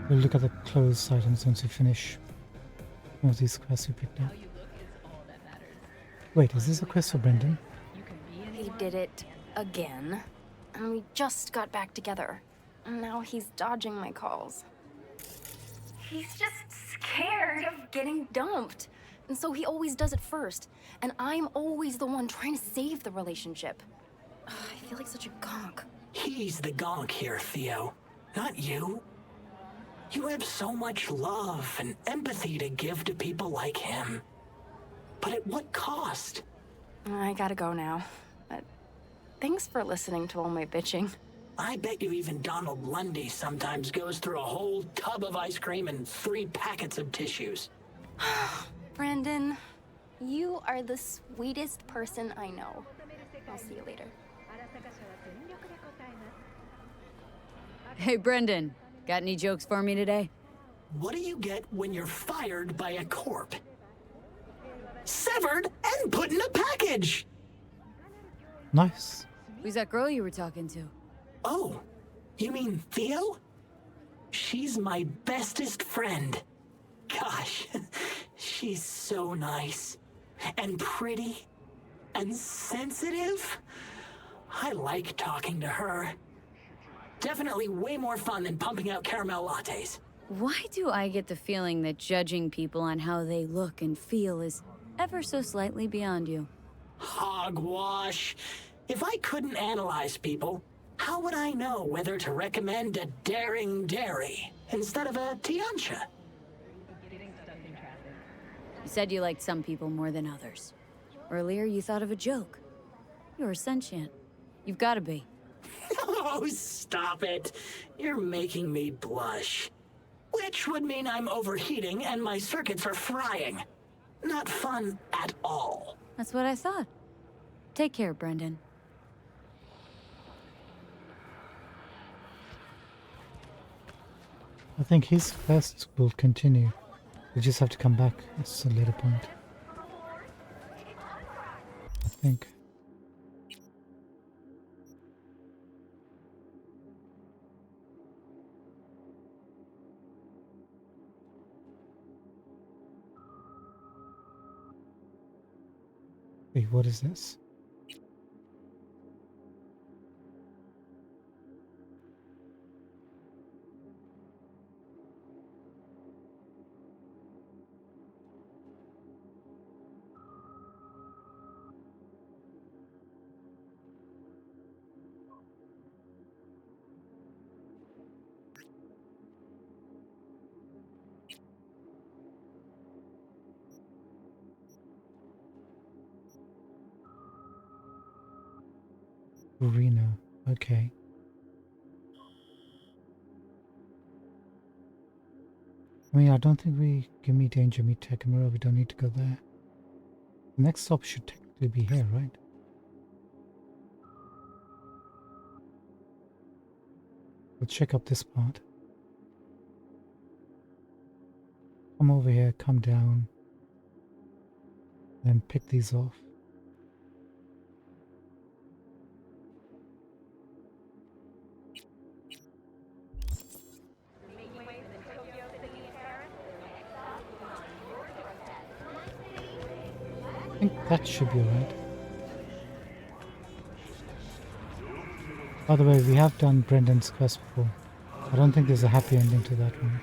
We'll look at the closed items once we finish one of these quests we picked up. Wait, is this a quest for Brendan? He did it again. And we just got back together. And now he's dodging my calls. He's just scared of getting dumped. And so he always does it first. And I'm always the one trying to save the relationship. Ugh, I feel like such a gonk. He's the gonk here, Theo. Not you. You have so much love and empathy to give to people like him. But at what cost? I gotta go now. But thanks for listening to all my bitching. I bet you even Donald Lundy sometimes goes through a whole tub of ice cream and 3 packets of tissues. Brandon, you are the sweetest person I know. I'll see you later. Hey, Brendan. Got any jokes for me today? What do you get when you're fired by a corp? Severed and put in a package! Nice. Who's that girl you were talking to? Oh, you mean Theo? She's my bestest friend. Gosh, she's so nice. And pretty. And sensitive. I like talking to her. Definitely way more fun than pumping out caramel lattes. Why do I get the feeling that judging people on how they look and feel is ever so slightly beyond you? Hogwash. If I couldn't analyze people, how would I know whether to recommend a daring dairy instead of a Tiancha? You said you liked some people more than others. Earlier, you thought of a joke. You're sentient. You've got to be. Oh, stop it. You're making me blush. Which would mean I'm overheating and my circuits are frying. Not fun at all. That's what I thought. Take care, Brendan. I think his quest will continue. We just have to come back at a later point. I think. Wait, what is this? Reno. Okay. I mean, I don't think we give me danger, meet Takamura. We don't need to go there. The next stop should technically be here, right? Let's check up this part. Come over here, come down, then pick these off. I think that should be right. By the way, we have done Brendan's quest before. I don't think there's a happy ending to that one.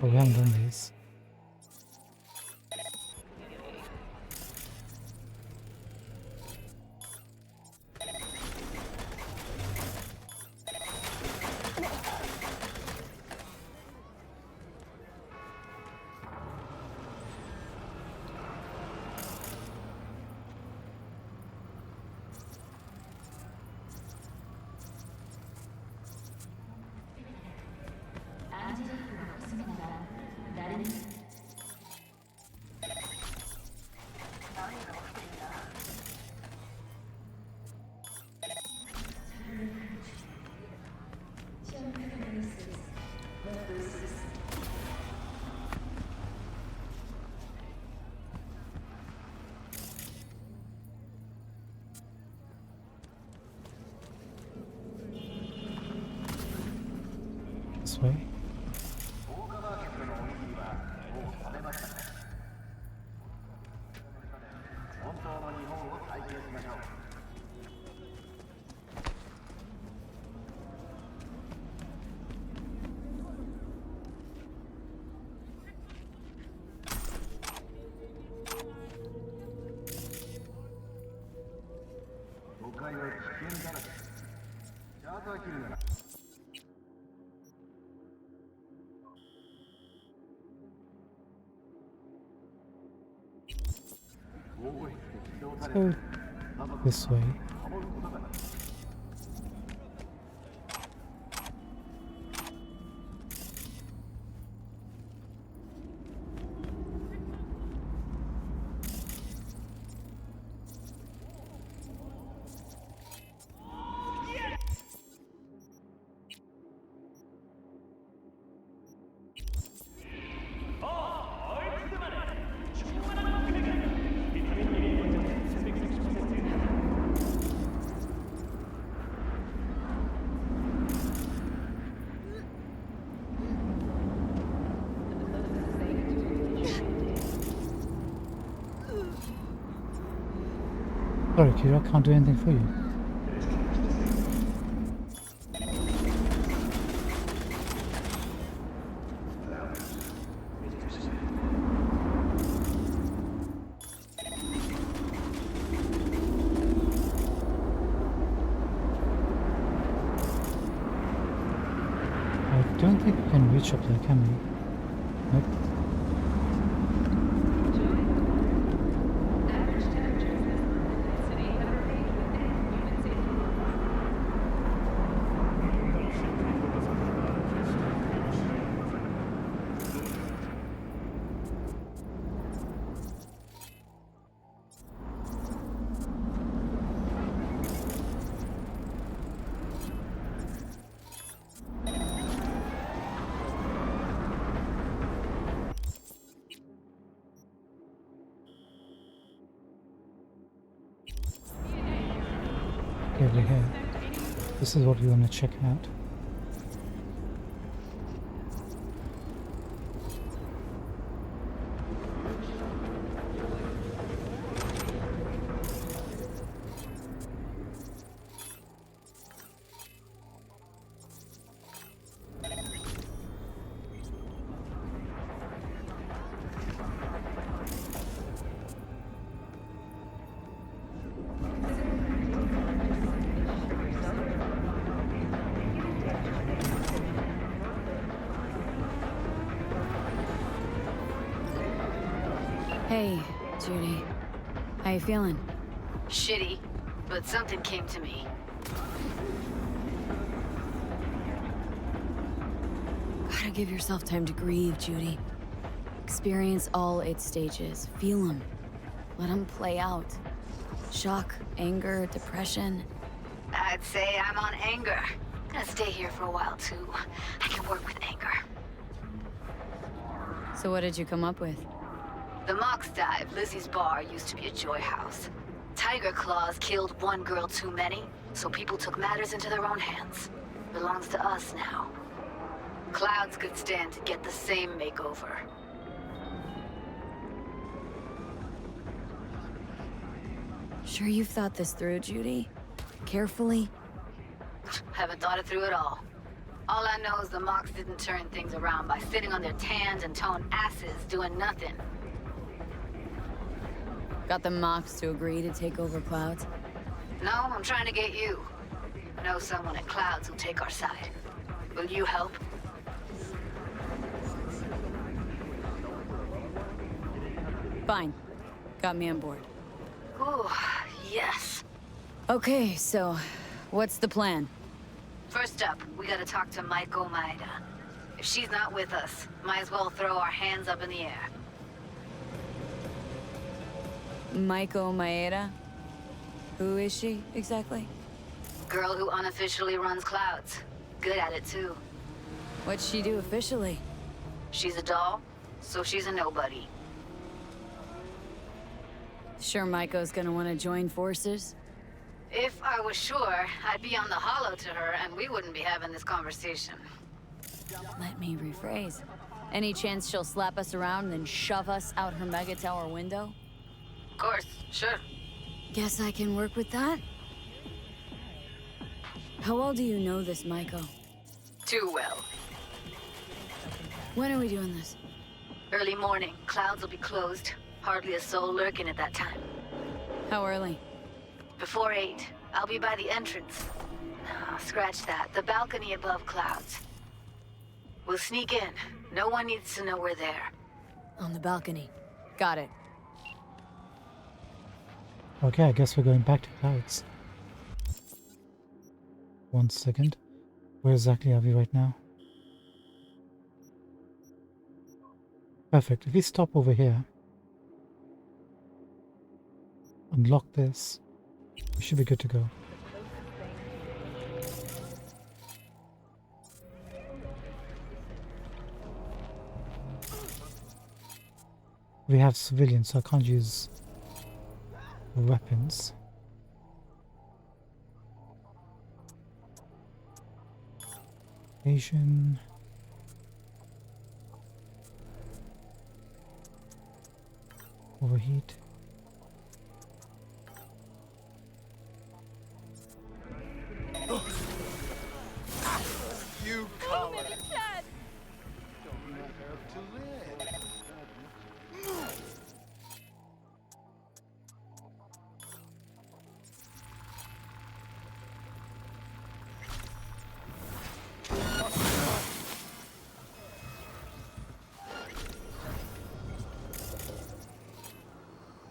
Oh, we haven't done these. This way. Let's go this way. Sorry, Kira, I can't do anything for you. I don't think we can reach up there, can we? Nope. Over here. This is what we want to check out. Hey, Judy. How you feeling? Shitty, but something came to me. Gotta give yourself time to grieve, Judy. Experience all its stages. Feel them. Let them play out. Shock, anger, depression. I'd say I'm on anger. Gonna stay here for a while, too. I can work with anger. So what did you come up with? The Mox Dive, Lizzie's bar, used to be a joy house. Tiger Claws killed one girl too many, so people took matters into their own hands. Belongs to us now. Clouds could stand to get the same makeover. Sure you've thought this through, Judy? Carefully? Haven't thought it through at all. All I know is the Mox didn't turn things around by sitting on their tans and toned asses doing nothing. Got the Mox to agree to take over Clouds? No, I'm trying to get you. Know someone at Clouds who'll take our side. Will you help? Fine. Got me on board. Ooh, yes. Okay, so what's the plan? First up, we gotta talk to Maiko Maeda. If she's not with us, might as well throw our hands up in the air. Maiko Maeda? Who is she, exactly? Girl who unofficially runs Clouds. Good at it, too. What'd she do officially? She's a doll, so she's a nobody. Sure Maiko's gonna want to join forces? If I was sure, I'd be on the hollow to her and we wouldn't be having this conversation. Let me rephrase. Any chance she'll slap us around and then shove us out her mega tower window? Of course, sure. Guess I can work with that? How well do you know this Maiko? Too well. When are we doing this? Early morning, Clouds will be closed. Hardly a soul lurking at that time. How early? Before 8. I'll be by the entrance. Oh, scratch that. The balcony above Clouds. We'll sneak in. No one needs to know we're there. On the balcony. Got it. Okay, I guess we're going back to Clouds. 1 second. Where exactly are we right now? Perfect. If we stop over here, unlock this, we should be good to go. We have civilians, so I can't use weapons. Asian. Overheat. You color.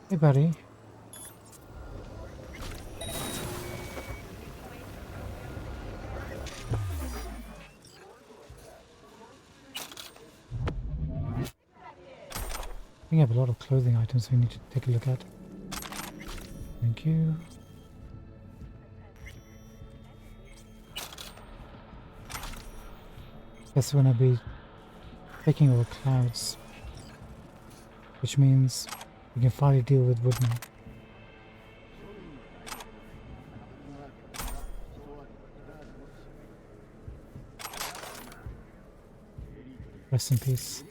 Hey, buddy. We have a lot of clothing items we need to take a look at. Thank you. Guess we're gonna be taking over Clouds, which means we can finally deal with wood now. Rest in peace.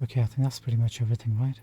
Okay, I think that's pretty much everything, right?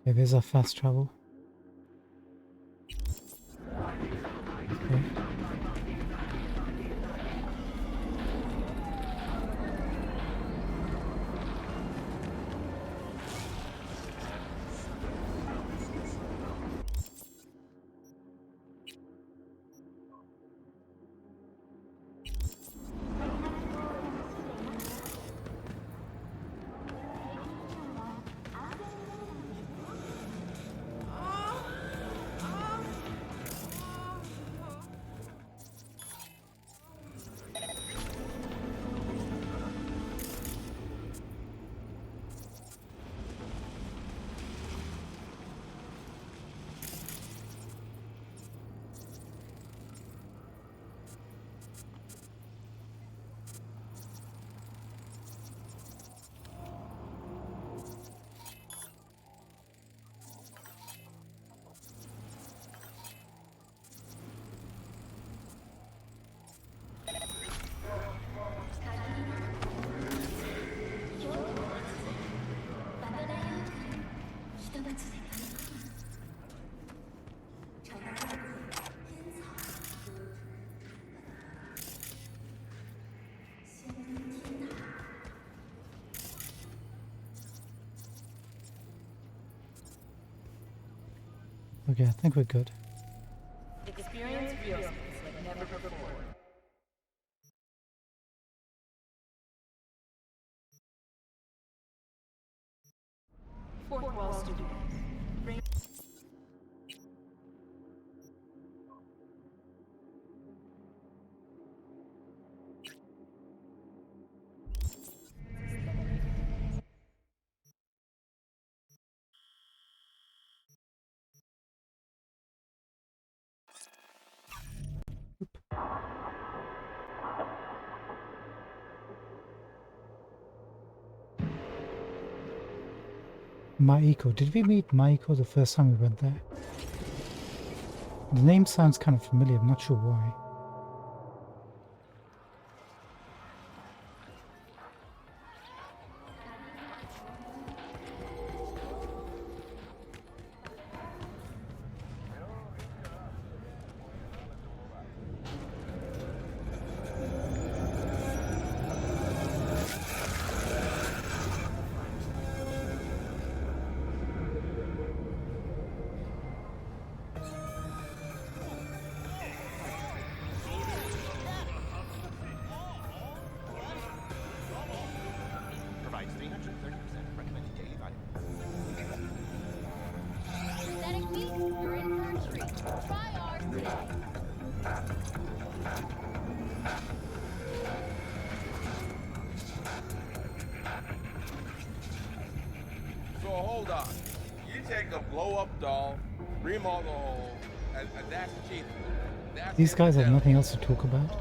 Okay, there's our fast travel. Okay. Okay, I think we're good. Experience real space like never before. Fourth Wall Studios. Maiko. Did we meet Maiko the first time we went there? The name sounds kind of familiar, I'm not sure why. Provides 330% recommended daily value. Aesthetic week, you're in for a treat. Try ours today. So hold on. You take a blow-up doll, remodel the whole, and that's cheap. That's These guys have incidental. nothing else to talk about.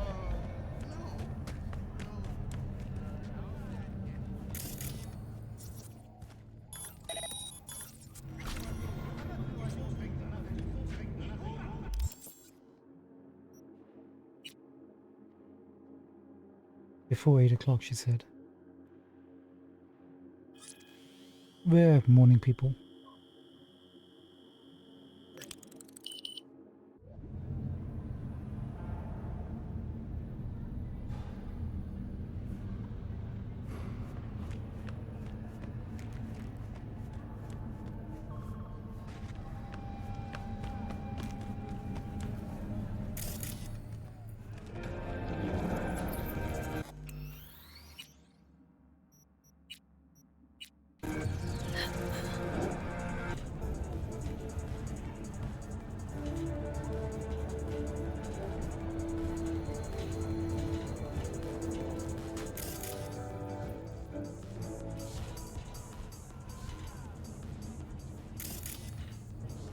Before 8 o'clock, she said. We're morning people.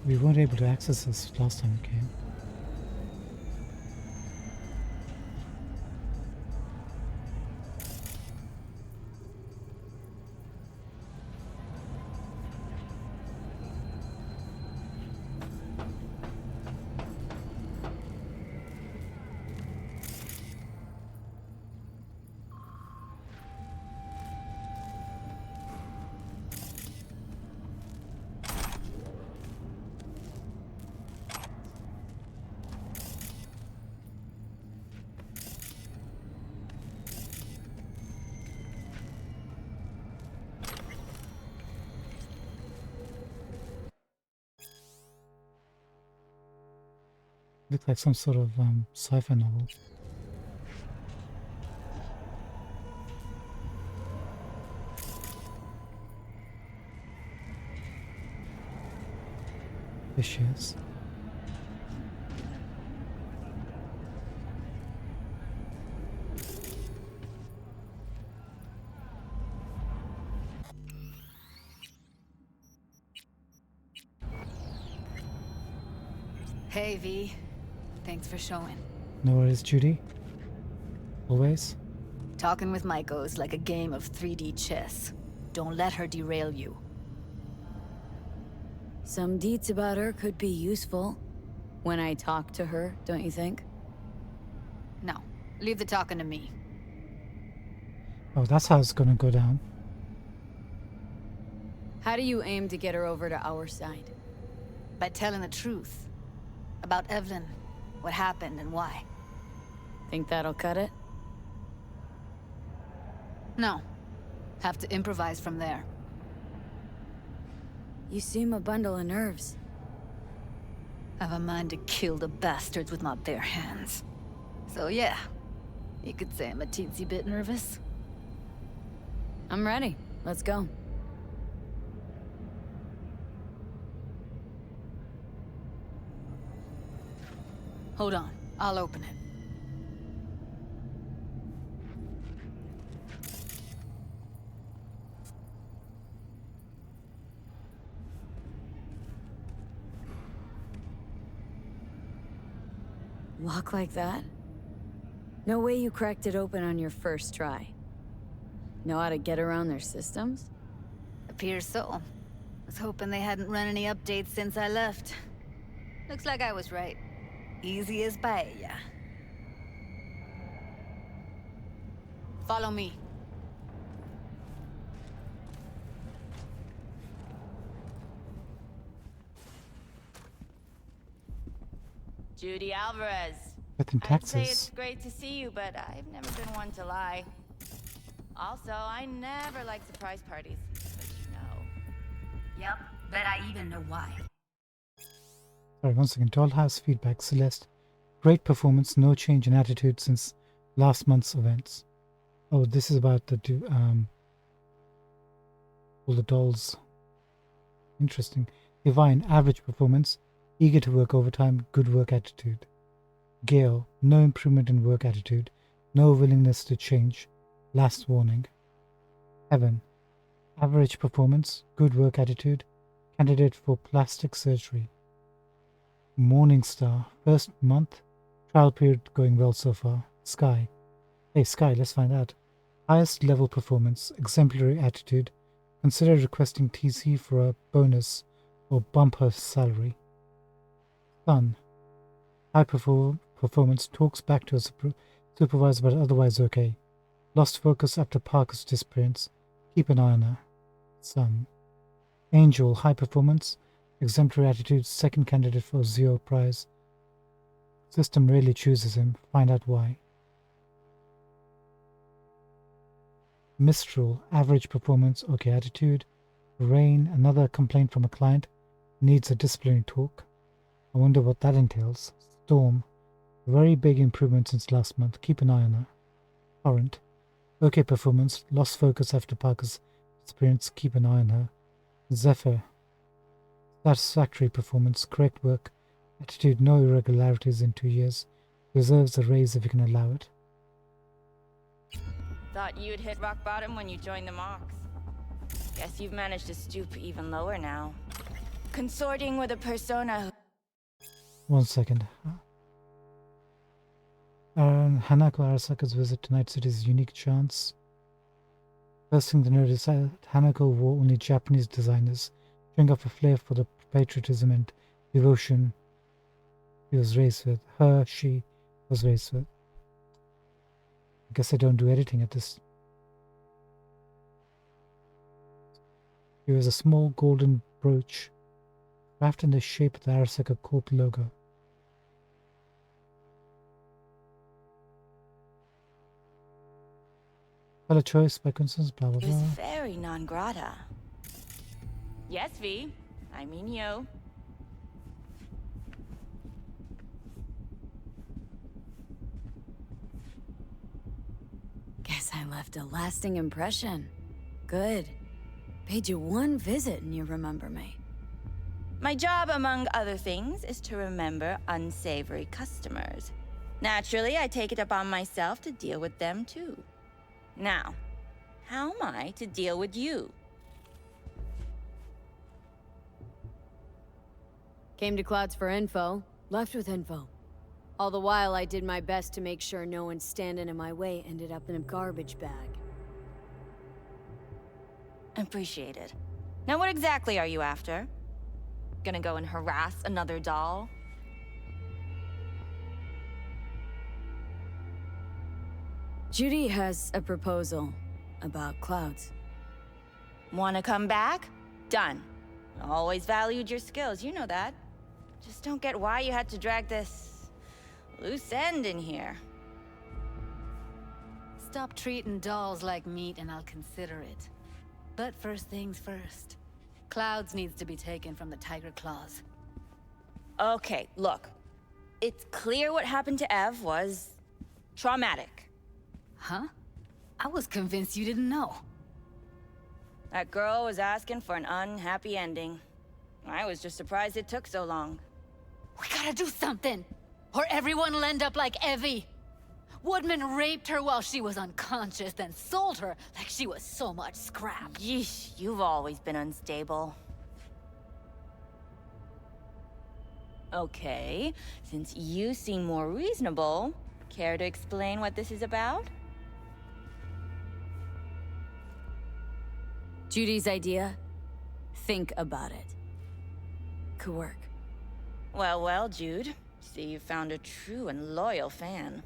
We weren't able to access this last time we came. Looks like some sort of sci-fi novel. There she is. Hey, V. Thanks for showing. No worries, Judy. Always. Talking with Maiko is like a game of 3D chess. Don't let her derail you. Some deets about her could be useful. When I talk to her, don't you think? No. Leave the talking to me. Oh, that's how it's gonna go down. How do you aim to get her over to our side? By telling the truth. About Evelyn, what happened and why. Think that'll cut it? No. Have to improvise from there. You seem a bundle of nerves. I've a mind to kill the bastards with my bare hands. So yeah, you could say I'm a teensy bit nervous. I'm ready. Let's go. Hold on, I'll open it. Lock like that? No way you cracked it open on your first try. Know how to get around their systems? Appears so. Was hoping they hadn't run any updates since I left. Looks like I was right. Easy as paella. Follow me. Judy Alvarez. Within I'd say Texas. it's great to see you, but I've never been one to lie. Also, I never like surprise parties, but you know. Yep, bet I even know why. Sorry, once again, Dollhouse feedback. Celeste, great performance, no change in attitude since last month's events. Oh, this is about the all the dolls. Interesting. Divine, average performance, eager to work overtime, good work attitude. Gale, no improvement in work attitude, no willingness to change. Last warning. Heaven, average performance, good work attitude, candidate for plastic surgery. Morningstar, first month, trial period going well so far. Sky, hey Sky, let's find out. Highest level performance, exemplary attitude, consider requesting TC for a bonus or bump her salary. Sun, high performance, talks back to a supervisor but otherwise okay. Lost focus after Parker's disappearance. Keep an eye on her. Some. Angel, high performance. Exemplary attitude, second candidate for 0 prize. System rarely chooses him. Find out why. Mistral, average performance, okay attitude. Rain, another complaint from a client. Needs a disciplinary talk. I wonder what that entails. Storm, very big improvement since last month. Keep an eye on her. Current, okay performance. Lost focus after Parker's disappearance. Keep an eye on her. Zephyr, satisfactory performance, correct work, attitude, no irregularities in 2 years. Deserves a raise if you can allow it. Thought you'd hit rock bottom when you joined the Mox. Guess you've managed to stoop even lower now. Consorting with a persona who... 1 second. Hanako Arasaka's visit to Night City's unique chance. First thing to note is that Hanako wore only Japanese designers, showing off a flair for the patriotism and devotion he was raised with. She was raised with. I guess I don't do editing at this. He wears a small golden brooch, crafted in the shape of the Arasaka Corp logo. Color choice by consensus, blah blah It was blah. very non grata. Yes, V. I mean you. Guess I left a lasting impression. Good. Paid you 1 visit and you remember me. My job, among other things, is to remember unsavory customers. Naturally, I take it upon myself to deal with them too. Now, how am I to deal with you? Came to Clouds for info, left with info. All the while, I did my best to make sure no one standing in my way ended up in a garbage bag. Appreciated. Now what exactly are you after? Gonna go and harass another doll? Judy has a proposal about Clouds. Wanna come back? Done. Always valued your skills, you know that. Just don't get why you had to drag this loose end in here. Stop treating dolls like meat and I'll consider it. But first things first. Clouds needs to be taken from the Tiger Claws. Okay, look. It's clear what happened to Ev was traumatic. Huh? I was convinced you didn't know. That girl was asking for an unhappy ending. I was just surprised it took so long. We gotta do something, or everyone will end up like Evie. Woodman raped her while she was unconscious, then sold her like she was so much scrap. Yeesh, you've always been unstable. Okay, since you seem more reasonable, care to explain what this is about? Judy's idea? Think about it. Could work. Well, well, Jude. See, you found a true and loyal fan.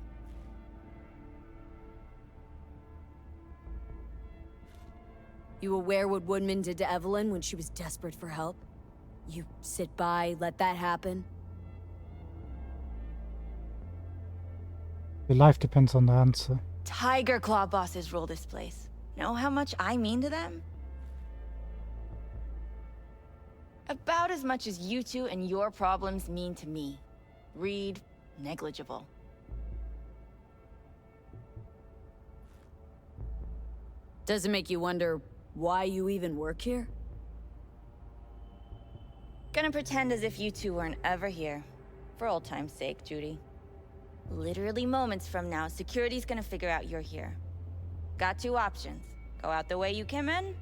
You aware what Woodman did to Evelyn when she was desperate for help? You sit by, let that happen? Your life depends on the answer. Tiger Claw bosses rule this place. Know how much I mean to them? About as much as you two and your problems mean to me. Read negligible. Does it make you wonder why you even work here? Gonna pretend as if you two weren't ever here. For old time's sake, Judy. Literally moments from now, security's gonna figure out you're here. Got 2 options. Go out the way you came in,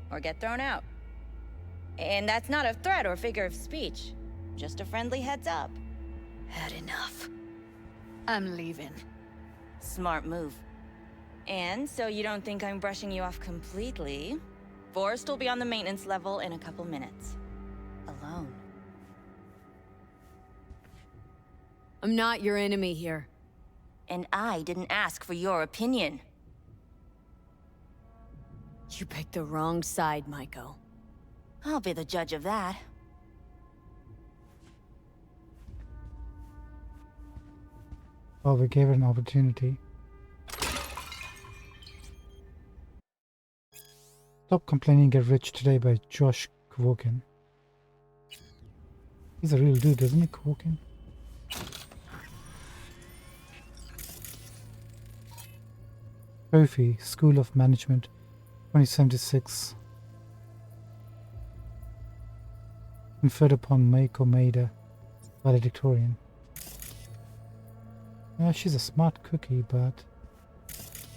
or get thrown out. And that's not a threat or figure of speech. Just a friendly heads up. Had enough. I'm leaving. Smart move. And so you don't think I'm brushing you off completely, Forrest will be on the maintenance level in a couple minutes. Alone. I'm not your enemy here. And I didn't ask for your opinion. You picked the wrong side, Maiko. I'll be the judge of that. Well, we gave her an opportunity. Stop Complaining, Get Rich Today by Josh Kwokin. He's a real dude, isn't he, Kwokin? Trophy, School of Management, 2076. Conferred upon Maiko Maeda, valedictorian. Yeah, she's a smart cookie, but...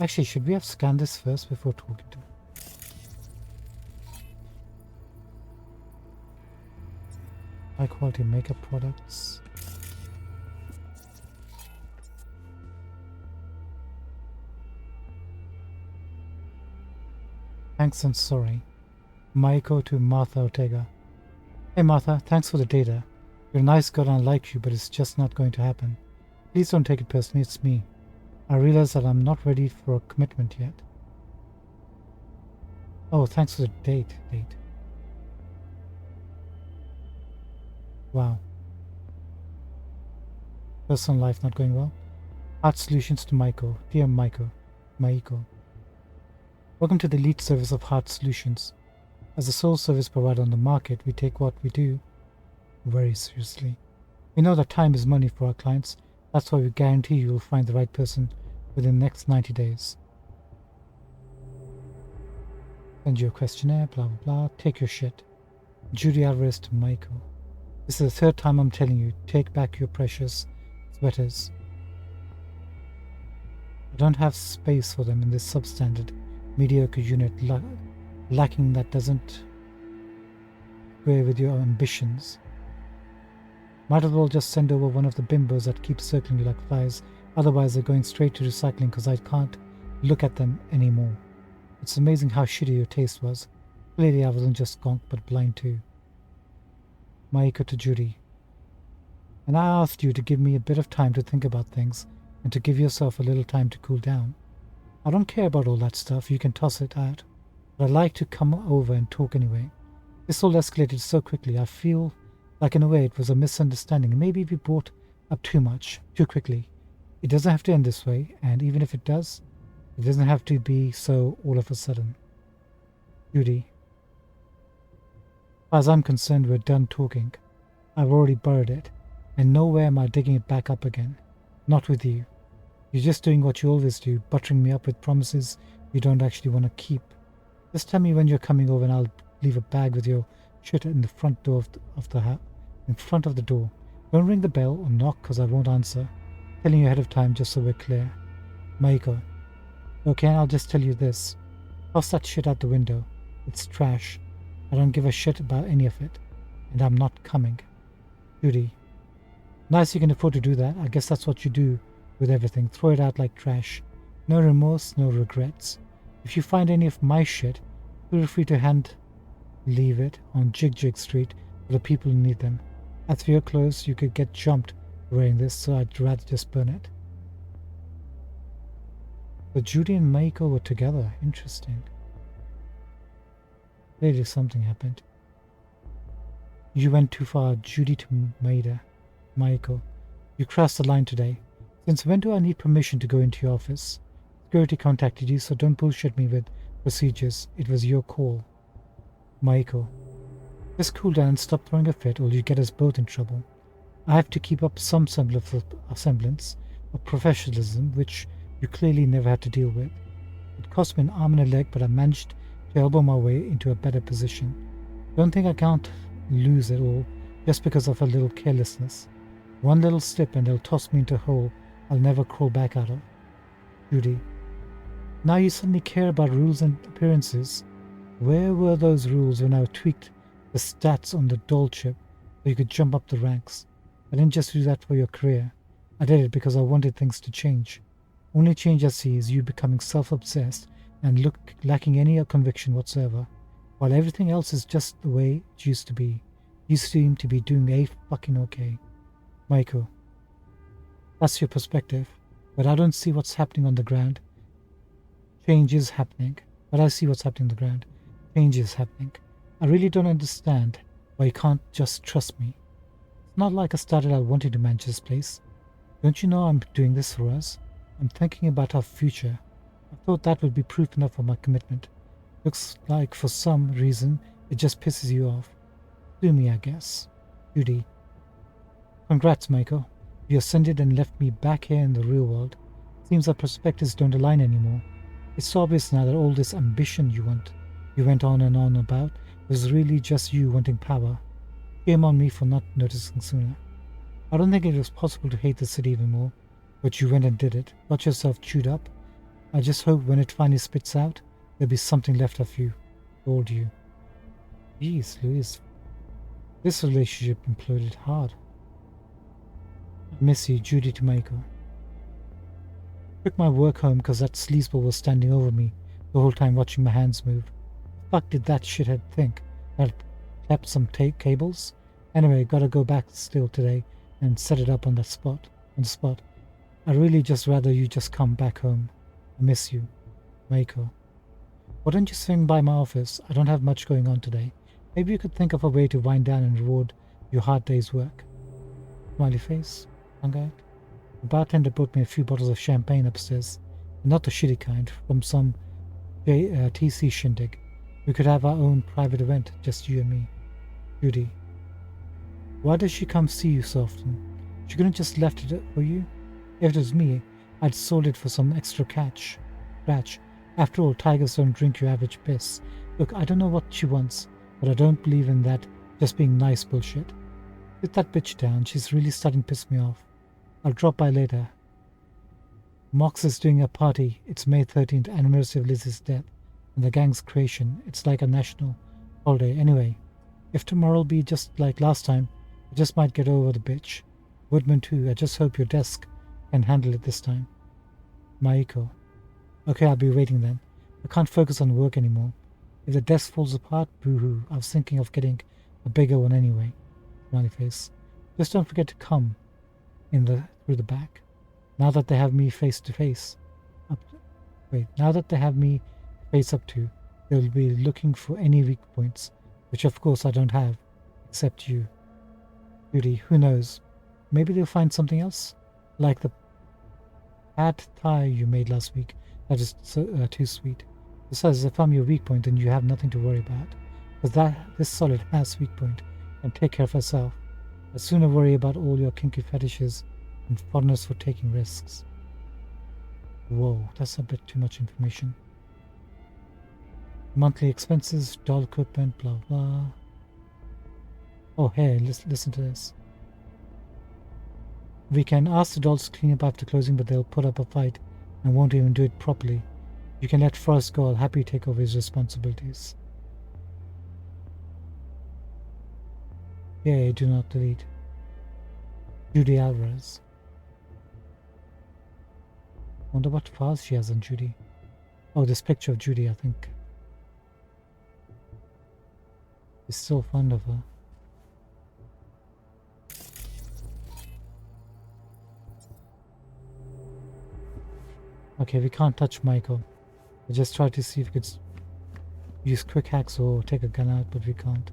Actually, should we have scanned this first before talking to her? High quality makeup products. Thanks and sorry. Maiko to Martha Ortega. Hey Martha, thanks for the data. You're a nice girl and I like you, but it's just not going to happen. Please don't take it personally, it's me. I realize that I'm not ready for a commitment yet. Oh, thanks for the date. Wow. Personal life not going well? Heart Solutions to Maiko. Dear Maiko. Welcome to the elite service of Heart Solutions. As the sole service provider on the market, we take what we do very seriously. We know that time is money for our clients. That's why we guarantee you will find the right person within the next 90 days. Send you a questionnaire, blah blah blah. Take your shit. Judy Alvarez to Maiko. This is the third time I'm telling you, take back your precious sweaters. I don't have space for them in this substandard, mediocre unit, lacking that doesn't square with your ambitions. Might as well just send over one of the bimbos that keep circling you like flies, otherwise they're going straight to recycling because I can't look at them anymore. It's amazing how shitty your taste was. Clearly I wasn't just gonk but blind too. Maiko to Judy. And I asked you to give me a bit of time to think about things and to give yourself a little time to cool down. I don't care about all that stuff, you can toss it out. But I'd like to come over and talk anyway. This all escalated so quickly, I feel like in a way it was a misunderstanding. Maybe we brought up too much, too quickly. It doesn't have to end this way, and even if it does, it doesn't have to be so all of a sudden. Judy. As far as I'm concerned, we're done talking. I've already buried it, and nowhere am I digging it back up again. Not with you. You're just doing what you always do, buttering me up with promises you don't actually want to keep. Just tell me when you're coming over and I'll leave a bag with your shit in the front door of the house. In front of the door. Don't ring the bell or knock because I won't answer. Telling you ahead of time just so we're clear. Maiko. Okay, I'll just tell you this. Toss that shit out the window. It's trash. I don't give a shit about any of it. And I'm not coming. Judy. Nice you can afford to do that. I guess that's what you do with everything. Throw it out like trash. No remorse, no regrets. If you find any of my shit, feel free to leave it on Jig Street for the people who need them. As for your clothes, you could get jumped wearing this, so I'd rather just burn it. So Judy and Maiko were together. Interesting. Clearly something happened. You went too far, Judy to Maiko. You crossed the line today. Since when do I need permission to go into your office? Security contacted you, so don't bullshit me with procedures. It was your call. Maiko. Just cool down and stop throwing a fit or you get us both in trouble. I have to keep up some semblance of professionalism, which you clearly never had to deal with. It cost me an arm and a leg, but I managed to elbow my way into a better position. Don't think I can't lose it all just because of a little carelessness. One little slip and they'll toss me into a hole I'll never crawl back out of. Judy. Now you suddenly care about rules and appearances. Where were those rules when I tweaked the stats on the doll chip so you could jump up the ranks? I didn't just do that for your career. I did it because I wanted things to change. Only change I see is you becoming self-obsessed and lacking any conviction whatsoever, while everything else is just the way it used to be. You seem to be doing fucking okay. Maiko. That's your perspective, but I don't see what's happening on the ground. Change is happening. but I see what's happening on the ground. Change is happening. I really don't understand why you can't just trust me. It's not like I started out wanting to manage this place. Don't you know I'm doing this for us? I'm thinking about our future. I thought that would be proof enough of my commitment. Looks like for some reason it just pisses you off. Do me, I guess. Judy. Congrats, Michael. You ascended and left me back here in the real world. Seems our perspectives don't align anymore. It's obvious now that all this ambition you went on and on about, was really just you wanting power. Shame on me for not noticing sooner. I don't think it was possible to hate the city even more, but you went and did it. Got yourself chewed up. I just hope when it finally spits out, there'll be something left of you. Told you. Jeez, Louise. This relationship imploded hard. I miss you, Judy to Michael. Took my work home because that sleazeball was standing over me the whole time watching my hands move. Fuck did that shithead think? That kept some cables? Anyway, gotta go back still today and set it up on the spot. I'd really just rather you just come back home. I miss you. Meiko. Why don't you swing by my office? I don't have much going on today. Maybe you could think of a way to wind down and reward your hard day's work. Smiley face. Hung out. The bartender brought me a few bottles of champagne upstairs. Not the shitty kind, from some TC shindig. We could have our own private event, just you and me. Judy. Why does she come see you so often? She couldn't just left it for you? If it was me, I'd sold it for some extra catch. After all, tigers don't drink your average piss. Look, I don't know what she wants, but I don't believe in that just being nice bullshit. Sit that bitch down, she's really starting to piss me off. I'll drop by later. Mox is doing a party. It's May 13th, anniversary of Lizzie's death, and the gang's creation. It's like a national holiday. Anyway, if tomorrow'll be just like last time, I just might get over the bitch. Woodman too, I just hope your desk can handle it this time. Maiko. Okay, I'll be waiting then. I can't focus on work anymore. If the desk falls apart, boo-hoo. I was thinking of getting a bigger one anyway. Smiley face. Just don't forget to come through the back. Now that they have me face to face. Now that they have me face up to, they'll be looking for any weak points, which of course I don't have, except you. Judy, who knows? Maybe they'll find something else? Like the pad thai you made last week. That is too sweet. Besides, if I'm your weak point, then you have nothing to worry about. Because this solid has weak point and take care of herself. I'd sooner worry about all your kinky fetishes and fondness for taking risks. Whoa, that's a bit too much information. Monthly expenses, doll equipment, blah blah. Oh hey, listen to this. We can ask the dolls to clean up after closing, but they'll put up a fight and won't even do it properly. You can let Forrest go. I'll happily take over his responsibilities. Yay, do not delete. Judy Alvarez. Wonder what files she has on Judy. Oh, this picture of Judy, I think. He's still fond of her. Okay, we can't touch Michael. I just tried to see if we could use quick hacks or take a gun out, but we can't.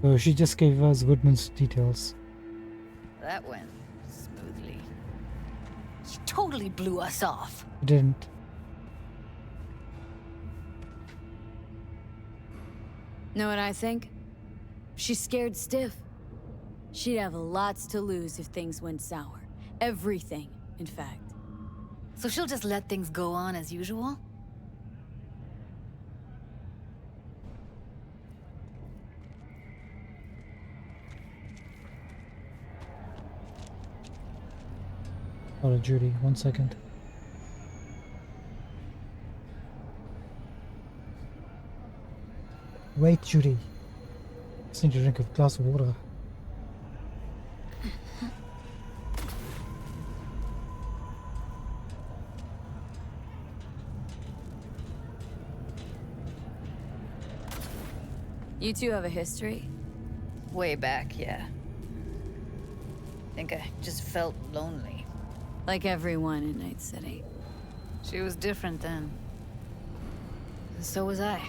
So she just gave us Woodman's details. That went smoothly. She totally blew us off. It didn't. Know what I think? She's scared stiff. She'd have lots to lose if things went sour. Everything, in fact. So she'll just let things go on as usual? Hold on, Judy, 1 second. Wait, Judy. I just need to drink a glass of water. You two have a history? Way back, yeah. think I just felt lonely. Like everyone in Night City. She was different then. And so was I.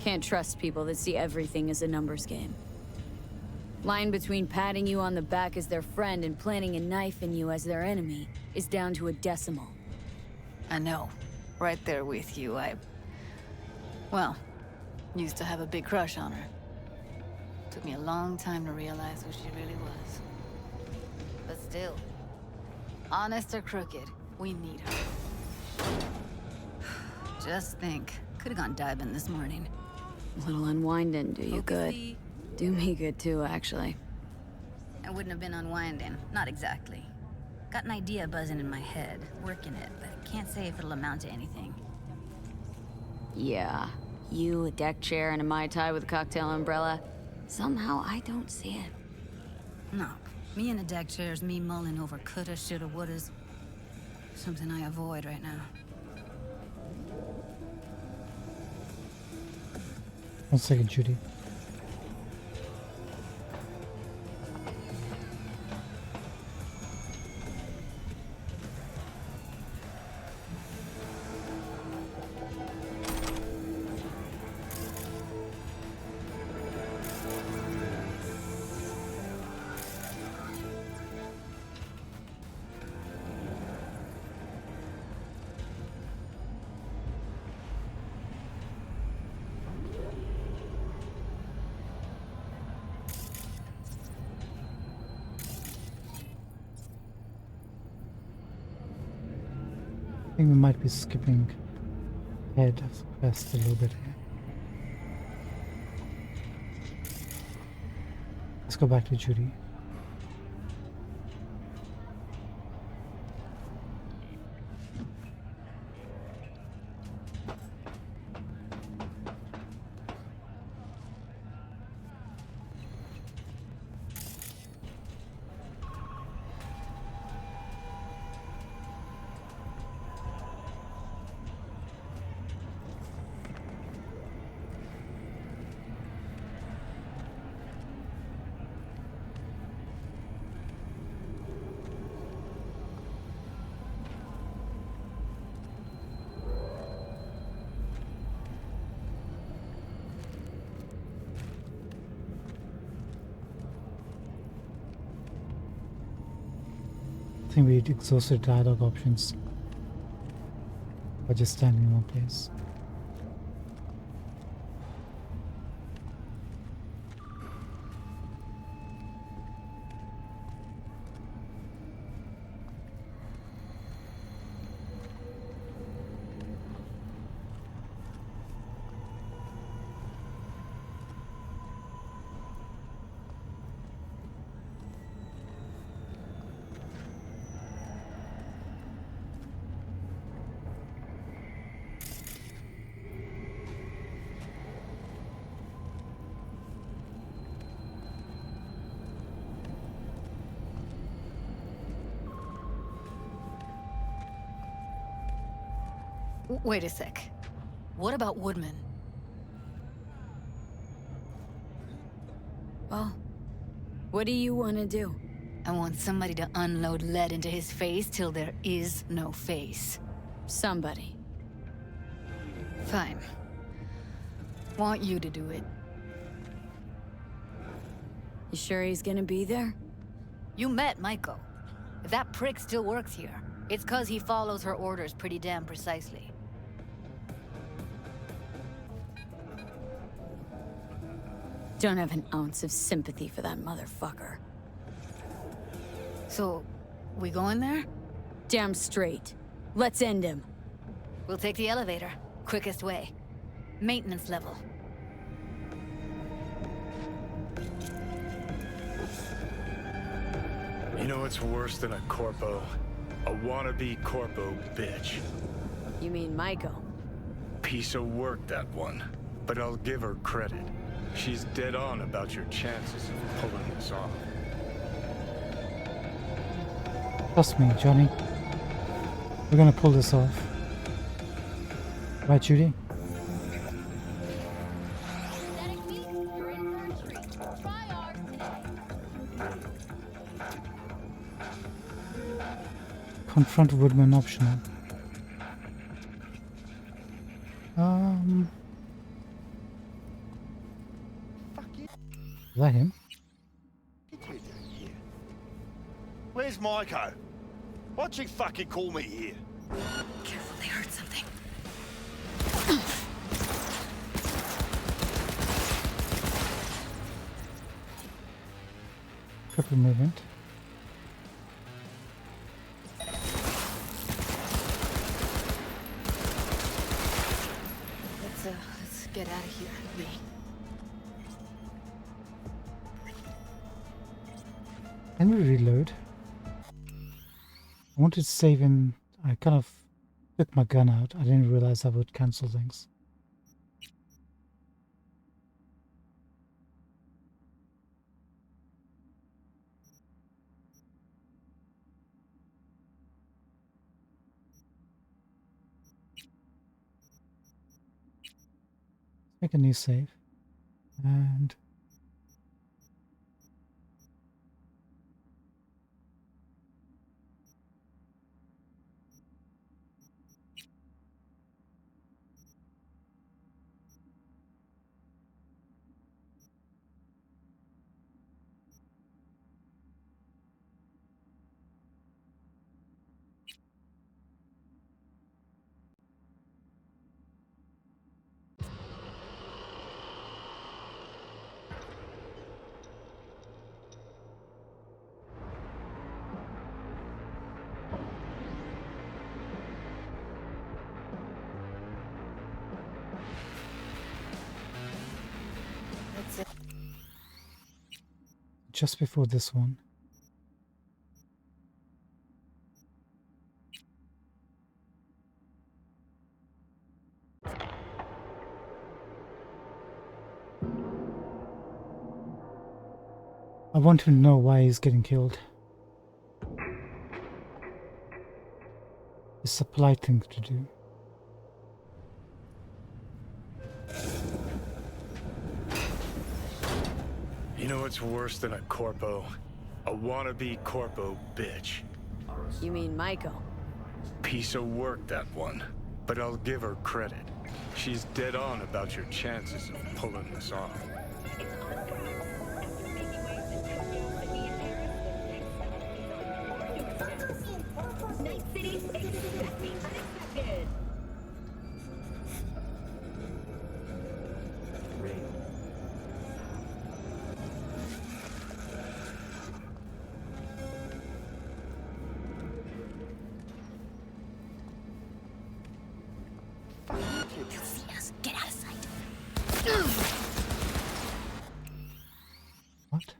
Can't trust people that see everything as a numbers game. Line between patting you on the back as their friend and planting a knife in you as their enemy is down to a decimal. I know. Right there with you. Well, used to have a big crush on her. Took me a long time to realize who she really was. But still, honest or crooked, we need her. Just think, could have gone diving this morning. A little unwinding do you good. Focusy. Do me good too, actually. I wouldn't have been unwinding, not exactly. Got an idea buzzing in my head, working it, but I can't say if it'll amount to anything. Yeah, you, a deck chair, and a Mai Tai with a cocktail umbrella. Somehow I don't see it. No, me in a deck chair is me mulling over coulda, shoulda, wouldas. Something I avoid right now. 1 second, Judy. I think we might be skipping ahead past a little bit here. Let's go back to Judy. I think we exhausted dialogue options by just standing in one place. Wait a sec. What about Woodman? Well, what do you want to do? I want somebody to unload lead into his face till there is no face. Somebody. Fine. Want you to do it. You sure he's gonna be there? You met Michael. If that prick still works here, it's 'cause he follows her orders pretty damn precisely. Don't have an ounce of sympathy for that motherfucker. So, we going there? Damn straight. Let's end him. We'll take the elevator. Quickest way. Maintenance level. You know what's worse than a corpo? A wannabe corpo bitch. You mean Maiko? Piece of work, that one. But I'll give her credit. She's dead on about your chances of pulling this off. Trust me, Johnny. We're gonna pull this off. Right, Judy? Confront Woodman optional. Is that him? Where's Maiko? Why'd she fucking call me here? Careful, they heard something. Triple movement. Let's get out of here, Lee. Can we reload? I wanted to save him. I kind of took my gun out. I didn't realize I would cancel things. Make a new save. And just before this one. I want to know why he's getting killed. It's a polite thing to do. You know what's worse than a corpo? A wannabe corpo bitch. You mean Maiko? Piece of work, that one. But I'll give her credit. She's dead on about your chances of pulling this off. Get out of sight. What?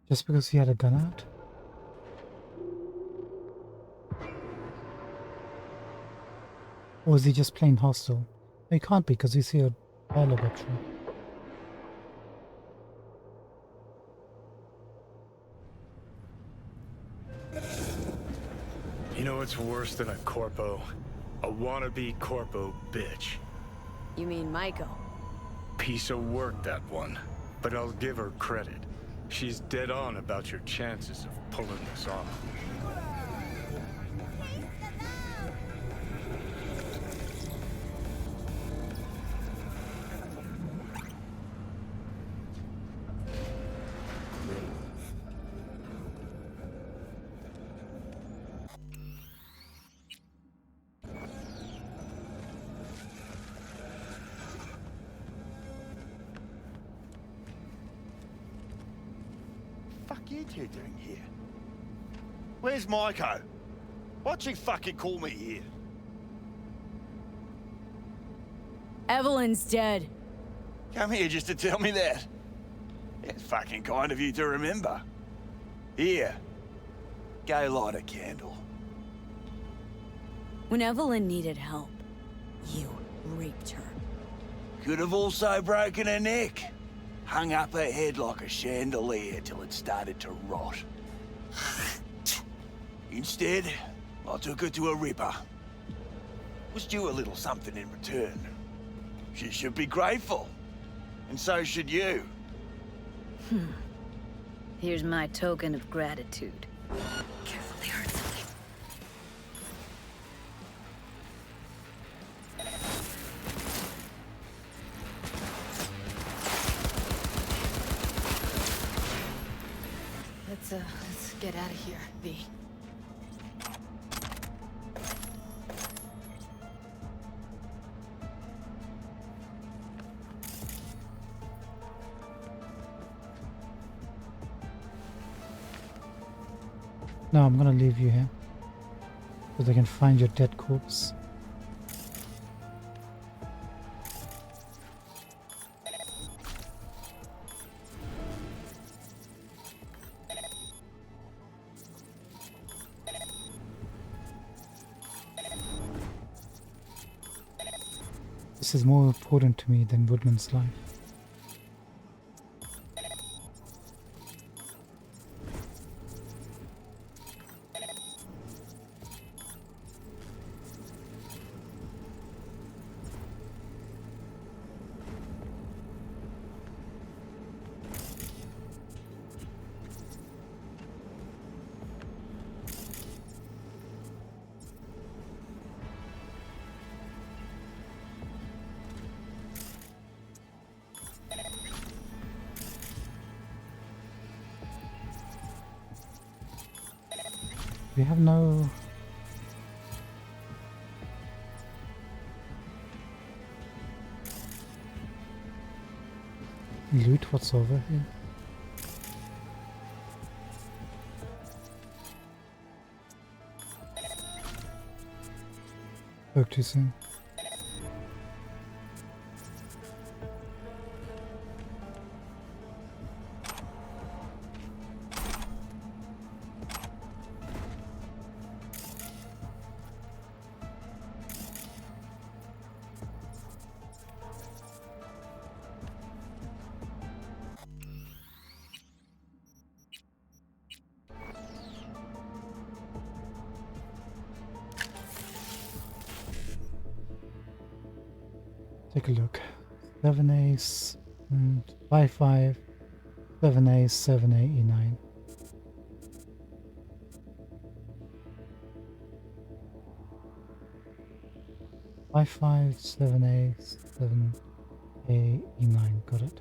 Just because he had a gun out? Or is he just plain hostile? He can't be because you see a dialogue option. You know what's worse than a corpo? A wannabe corpo bitch. You mean Maiko? Piece of work, that one. But I'll give her credit. She's dead on about your chances of pulling this off. Fuck you two doing here? Where's Maiko? Why'd she fucking call me here? Evelyn's dead. Come here just to tell me that? It's fucking kind of you to remember. Here. Go light a candle. When Evelyn needed help, you raped her. Could have also broken her neck. Hung up her head like a chandelier till it started to rot. Instead, I took her to a ripper. Was due a little something in return. She should be grateful. And so should you. Here's my token of gratitude. Careful, they heard something. Let's get out of here, V. No, I'm gonna leave you here so they can find your dead corpse. This is more important to me than Woodman's life. We have no loot whatsoever here. Spoke too soon. Take a look. 7 ace, 5-5, 7 ace, 7 8 e9. Five five 7 ace 7 a e9. Got it.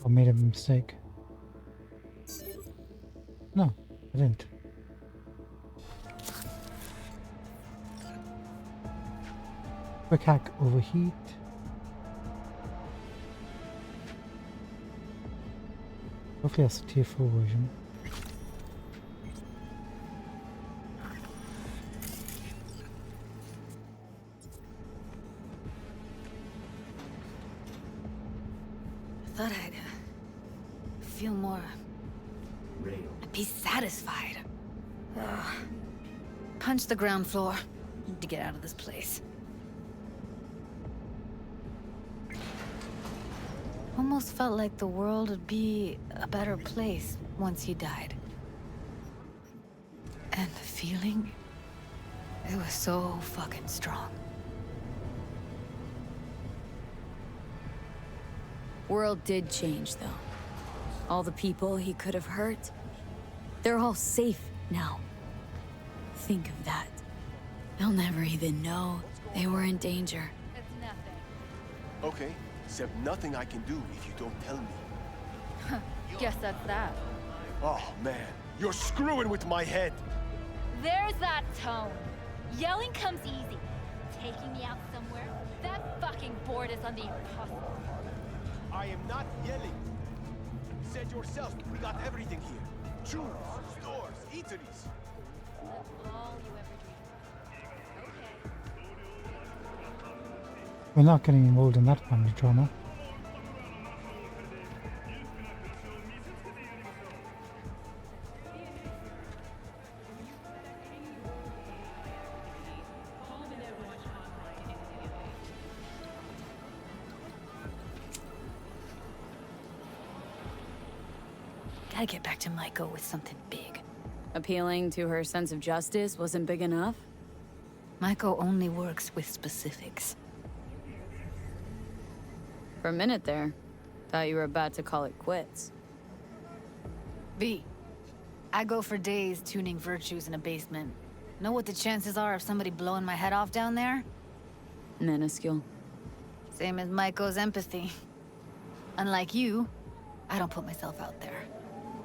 I made a mistake. No, I didn't. Quick hack overheat. Hopefully that's a tier 4 version. I thought I'd feel more... be satisfied. Ugh. Punch the ground floor. Need to get out of this place. Almost felt like the world would be a better place once he died. And the feeling, it was so fucking strong. World did change, though. All the people he could have hurt, they're all safe now. Think of that. They'll never even know they were in danger. It's nothing. Okay, except nothing I can do if you don't tell me. Guess that's that. Oh man, you're screwing with my head. There's that tone. Yelling comes easy. Taking me out somewhere? That fucking board is on the impossible. I am not yelling. You said yourself, we got everything here. Shoes, stores, eateries. That's all you ever dreamed of. Okay. We're not getting involved in that family drama. Gotta get back to Maiko with something big. Appealing to her sense of justice wasn't big enough? Maiko only works with specifics. For a minute there, thought you were about to call it quits. V, I go for days tuning virtues in a basement. Know what the chances are of somebody blowing my head off down there? Minuscule. Same as Maiko's empathy. Unlike you, I don't put myself out there.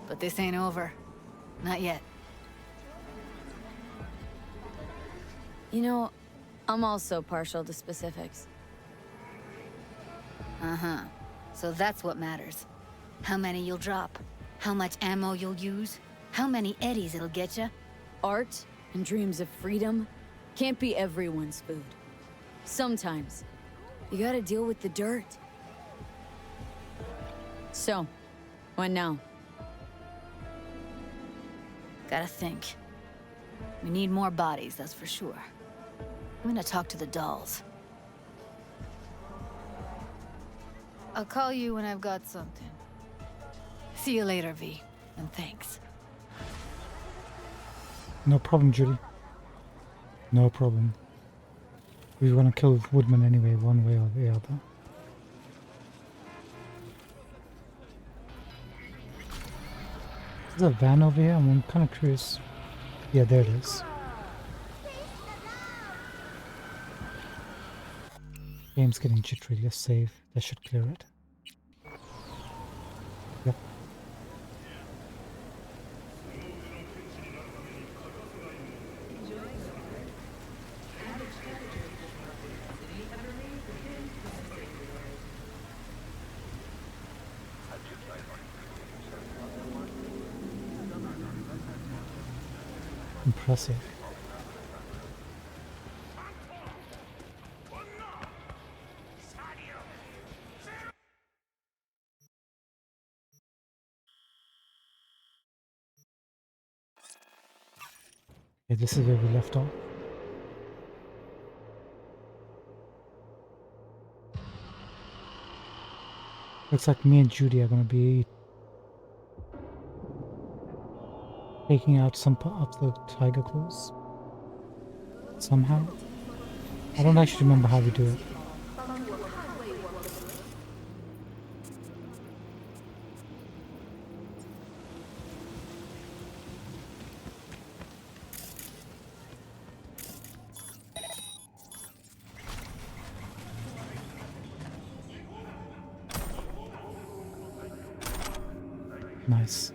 But this ain't over. Not yet. You know, I'm also partial to specifics. Uh-huh. So that's what matters. How many you'll drop. How much ammo you'll use. How many eddies it'll get you. Art and dreams of freedom can't be everyone's food. Sometimes, you gotta deal with the dirt. So, what now? Gotta think. We need more bodies, that's for sure. I'm gonna talk to the dolls. I'll call you when I've got something. See you later, V, and thanks. No problem, Judy. No problem. We want to kill Woodman anyway, one way or the other. Is there a van over here? I'm kind of curious. Yeah, there it is. Game's getting jittery. Let's save. That should clear it. Yep. Impressive. Okay, this is where we left off. Looks like me and Judy are going to be taking out some of the tiger claws. Somehow. I don't actually remember how we do it. Nice.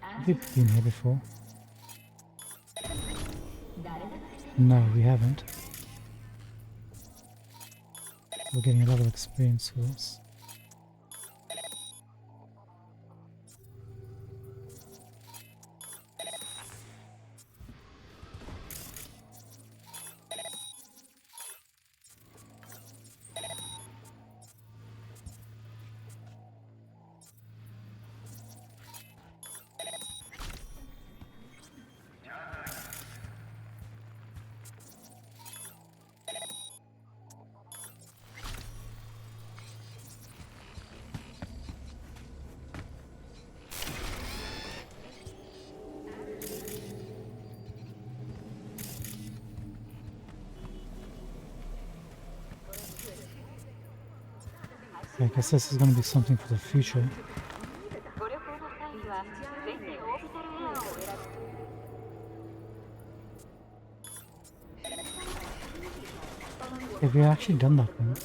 Have we been here before? No, we haven't. We're getting a lot of experience for this. I guess this is going to be something for the future. Have we actually done that one?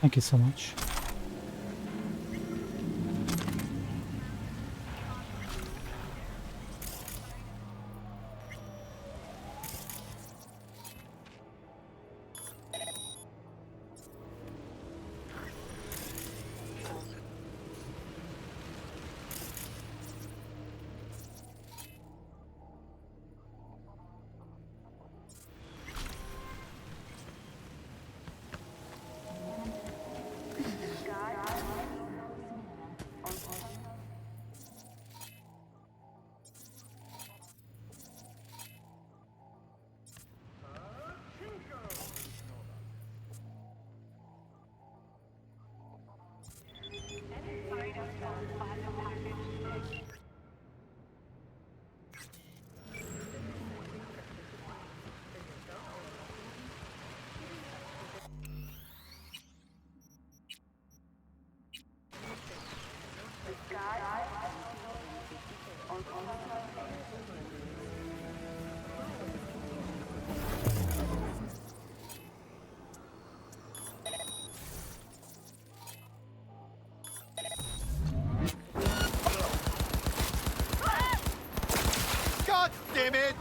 Thank you so much. God damn it!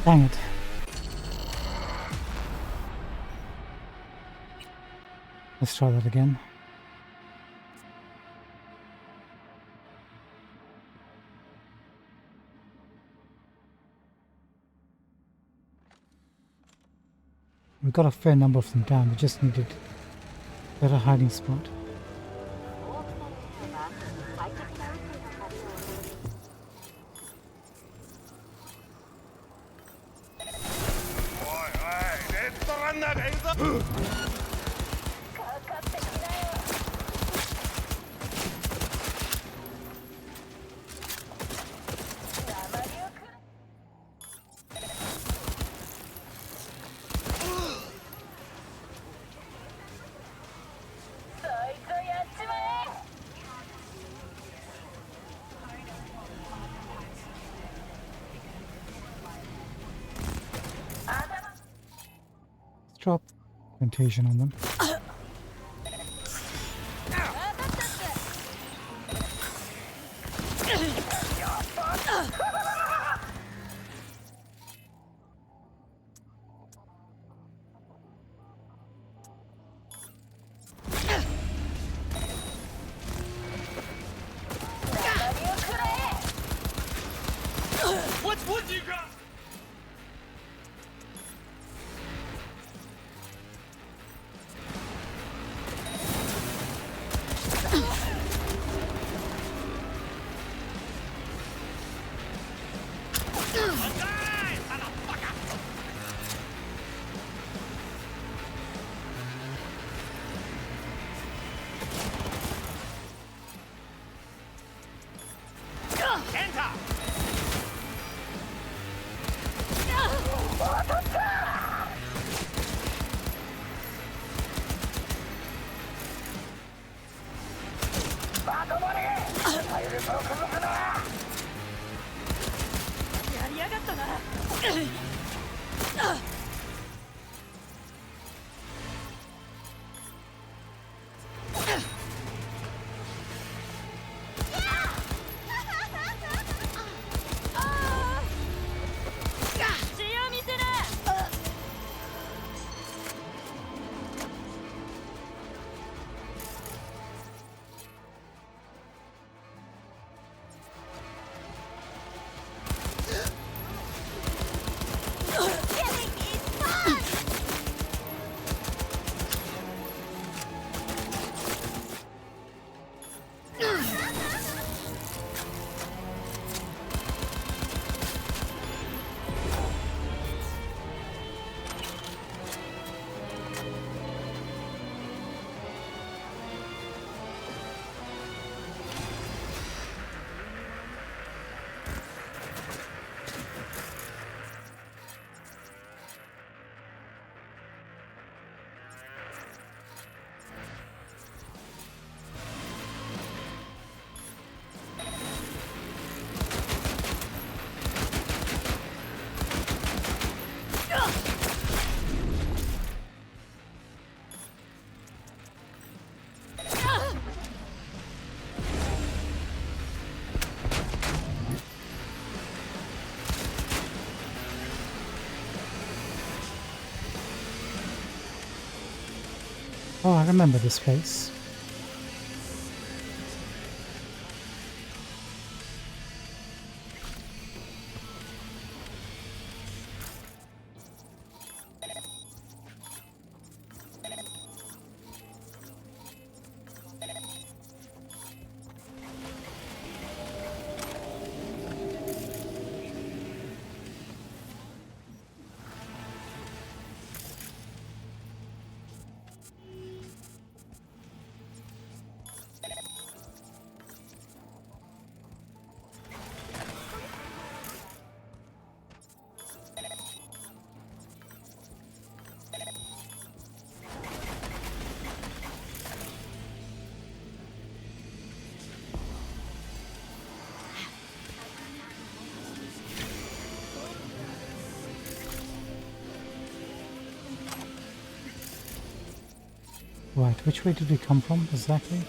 Dang it. Let's try that again. We got a fair number of them down, we just needed a better hiding spot. Drop contagion on them. What you got? Oh, I remember this place. Right, which way did we come from exactly?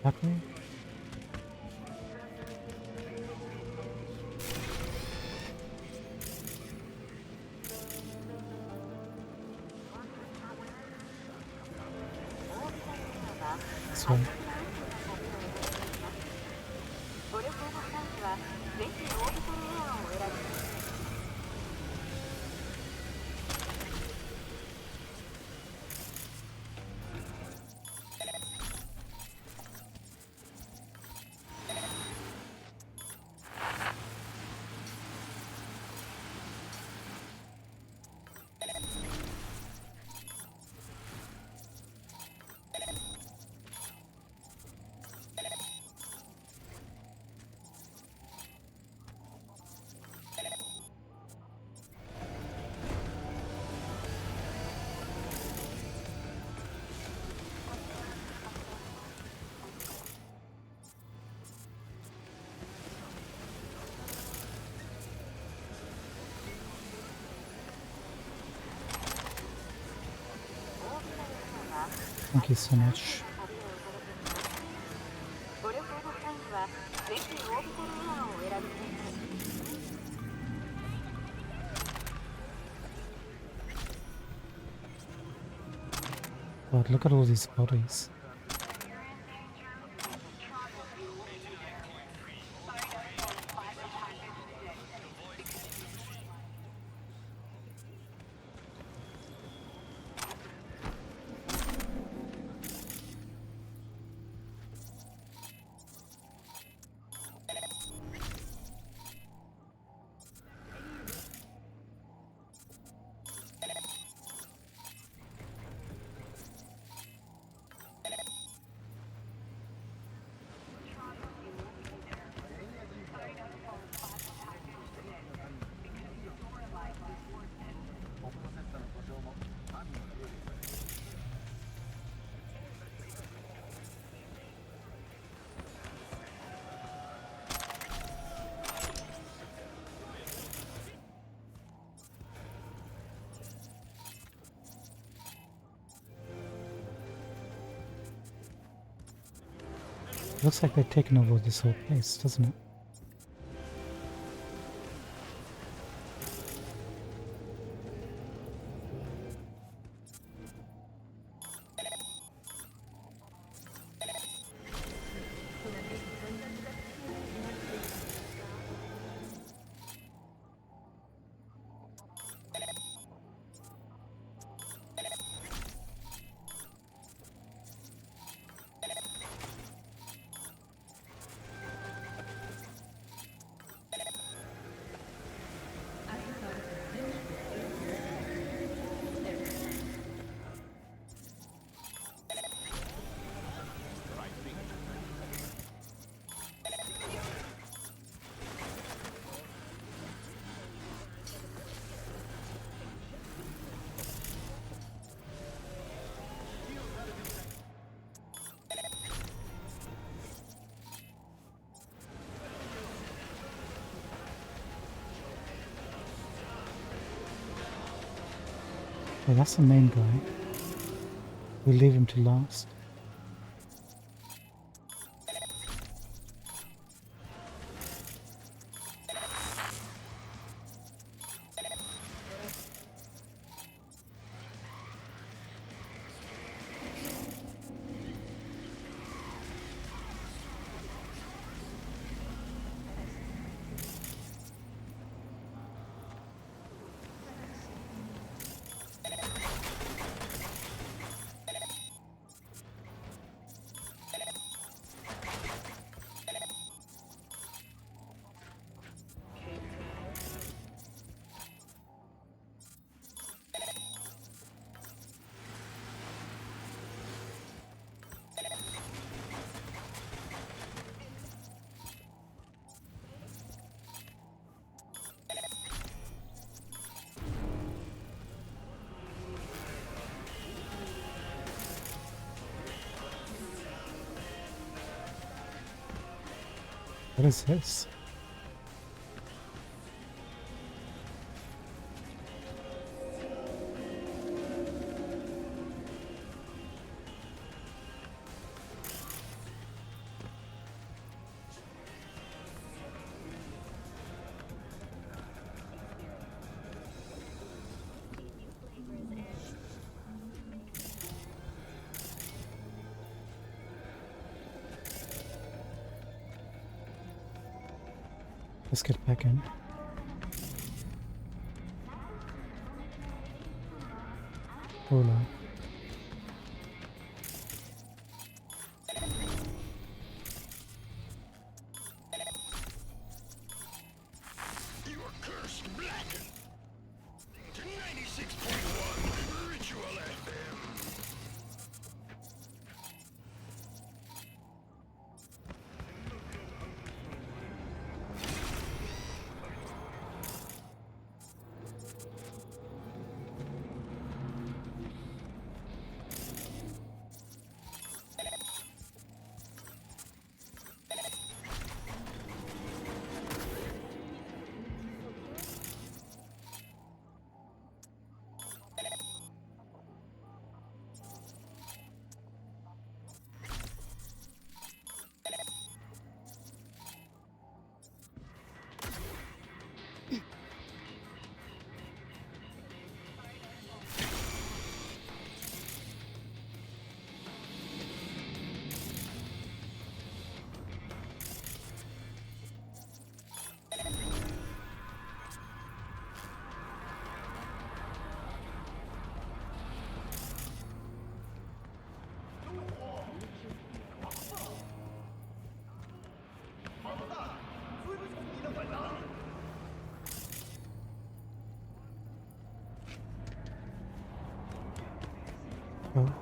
That way? This way. Thank you so much. God, look at all these bodies. Looks like they've taken over this whole place, doesn't it? Oh, that's the main guy. We'll leave him to last. What is this? Let's get back in. Hola. You are cursed blackened to 96.1 Ritual FM. Oh.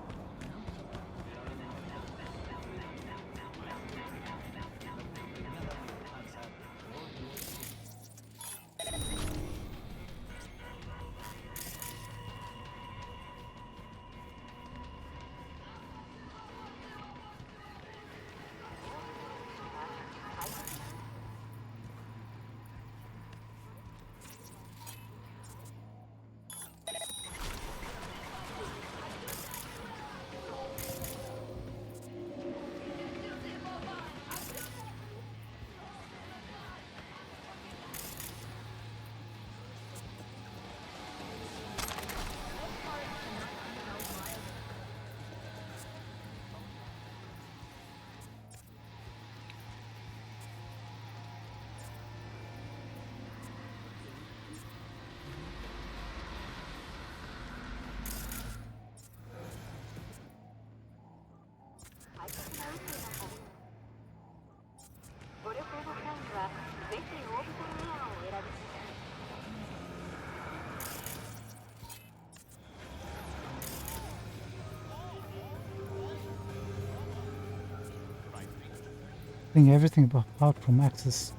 I think everything apart from access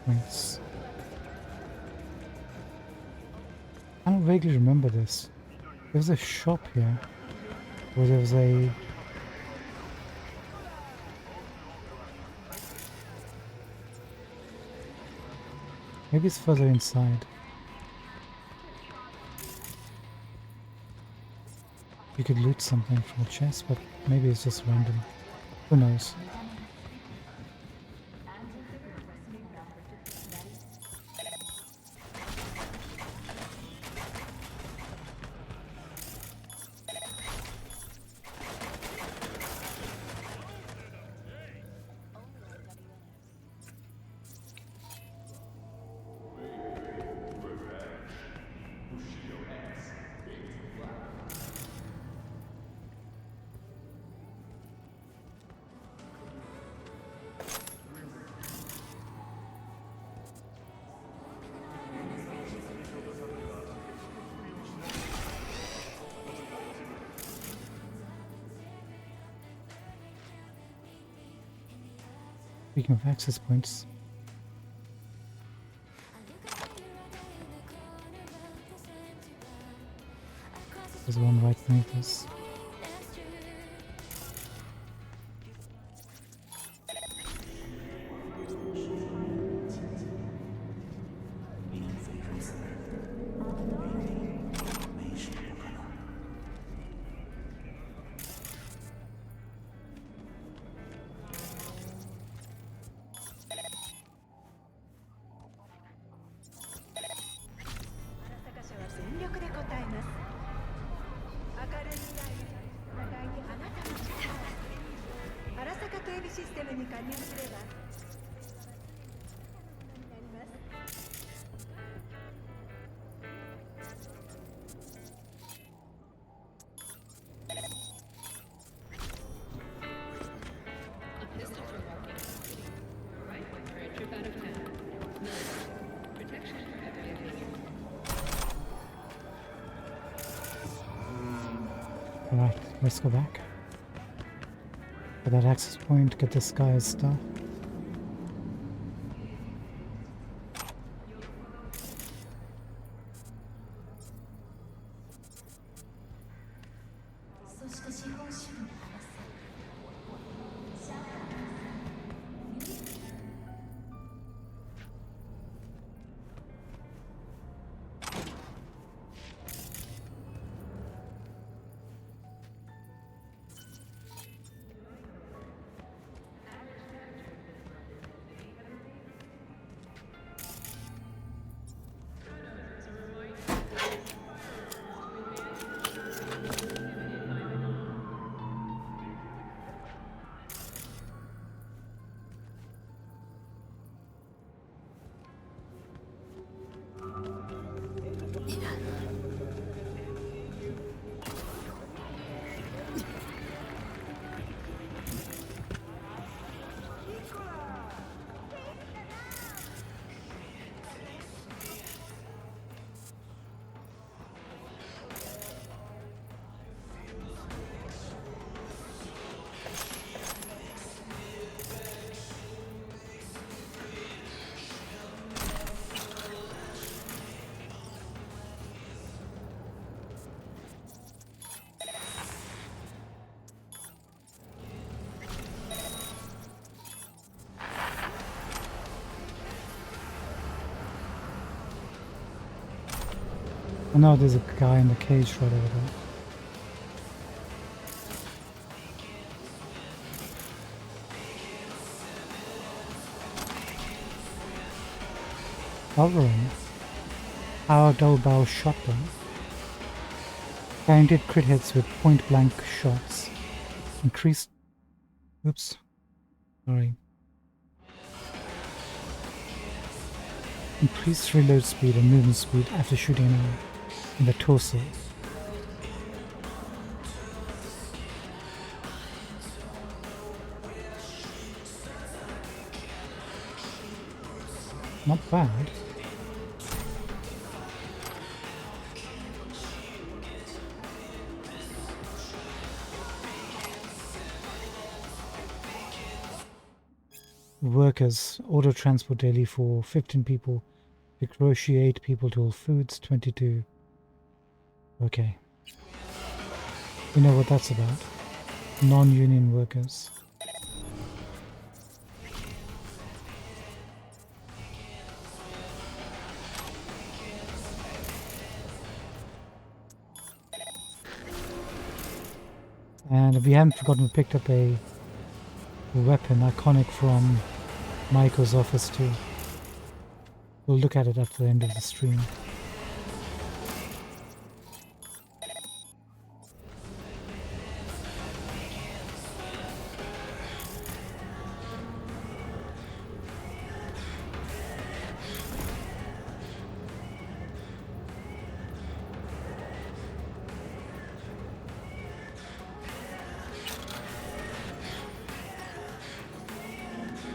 points. I don't vaguely remember this. There was a shop here where there was a maybe it's further inside. You could loot something from a chest, but maybe it's just random. Who knows? Speaking of access points, there's one right beneath us. Alright, let's go back. For that access point, get this guy's stuff. Oh no, there's a guy in the cage right over there. Covering. Our double barrel shotgun. Guaranteed crit hits with point blank shots. Increased. Oops. Sorry. Increased reload speed and movement speed after shooting an enemy in the torso. Not bad. Workers, auto transport daily for 15 people, negotiate people to all foods, 22. Okay. We know what that's about. Non-union workers. And we haven't forgotten, we picked up a weapon iconic from Michael's office too. We'll look at it at the end of the stream.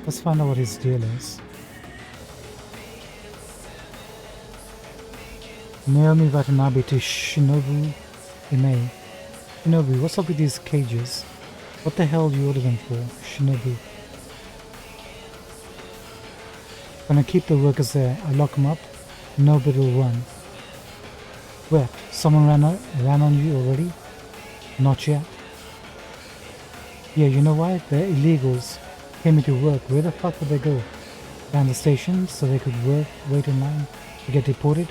Let's find out what his deal is. Naomi Watanabe to Shinobu Ime. Shinobu, what's up with these cages? What the hell do you order them for, Shinobu? Gonna keep the workers there. I lock them up. Nobody will run. Where? Someone ran on you already? Not yet. Yeah, you know why? They're illegals. Came into work. Where the fuck would they go? Down the station so they could wait in line to get deported?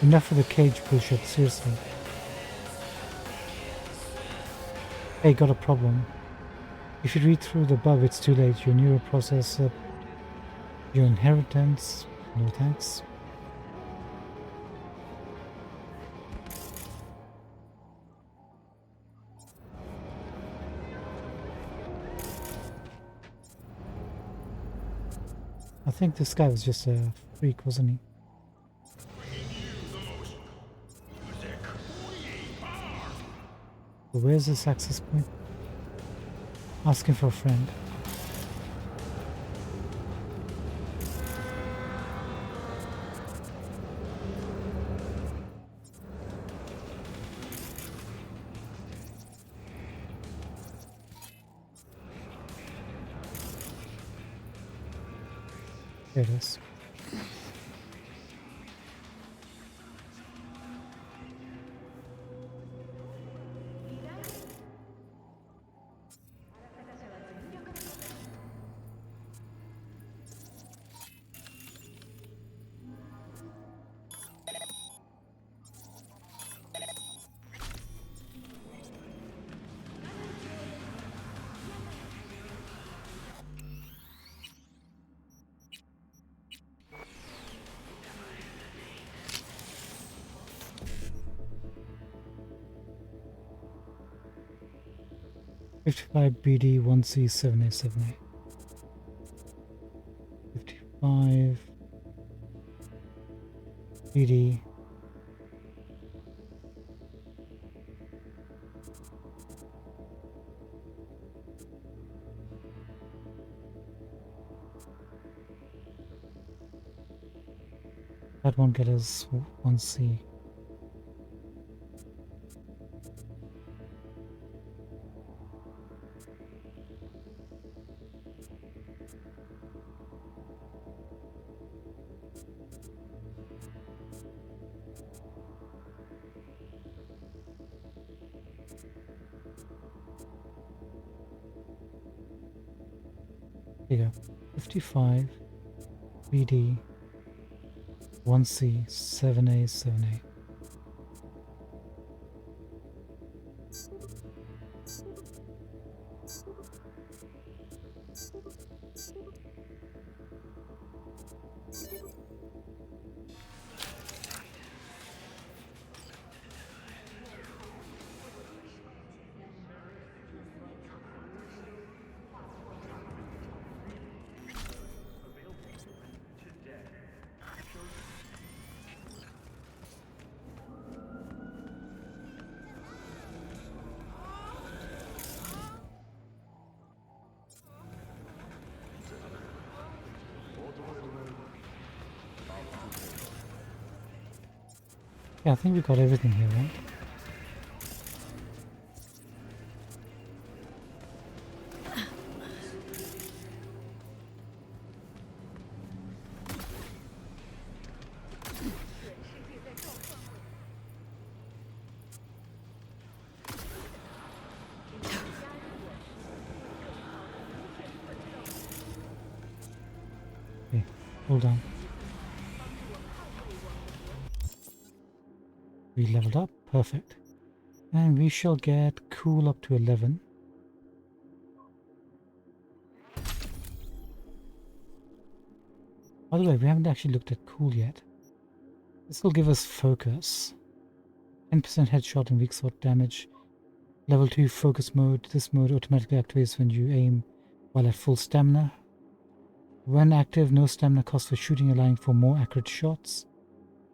Enough of the cage bullshit, seriously. Hey, got a problem. If you read through the above, it's too late. Your neural processor, your inheritance, no thanks. I think this guy was just a freak, wasn't he? So where's this access point? Asking for a friend. There it is. BD 1C 7A78. 55 BD. That won't get us 1C. Here you go. 55 BD 1C 7A78. Yeah, I think we got everything here, right? Okay, hold on. We leveled up, perfect. And we shall get cool up to 11. By the way, we haven't actually looked at cool yet. This will give us focus. 10% headshot and weak sword damage. Level 2 focus mode. This mode automatically activates when you aim while at full stamina. When active, no stamina cost for shooting, allowing for more accurate shots.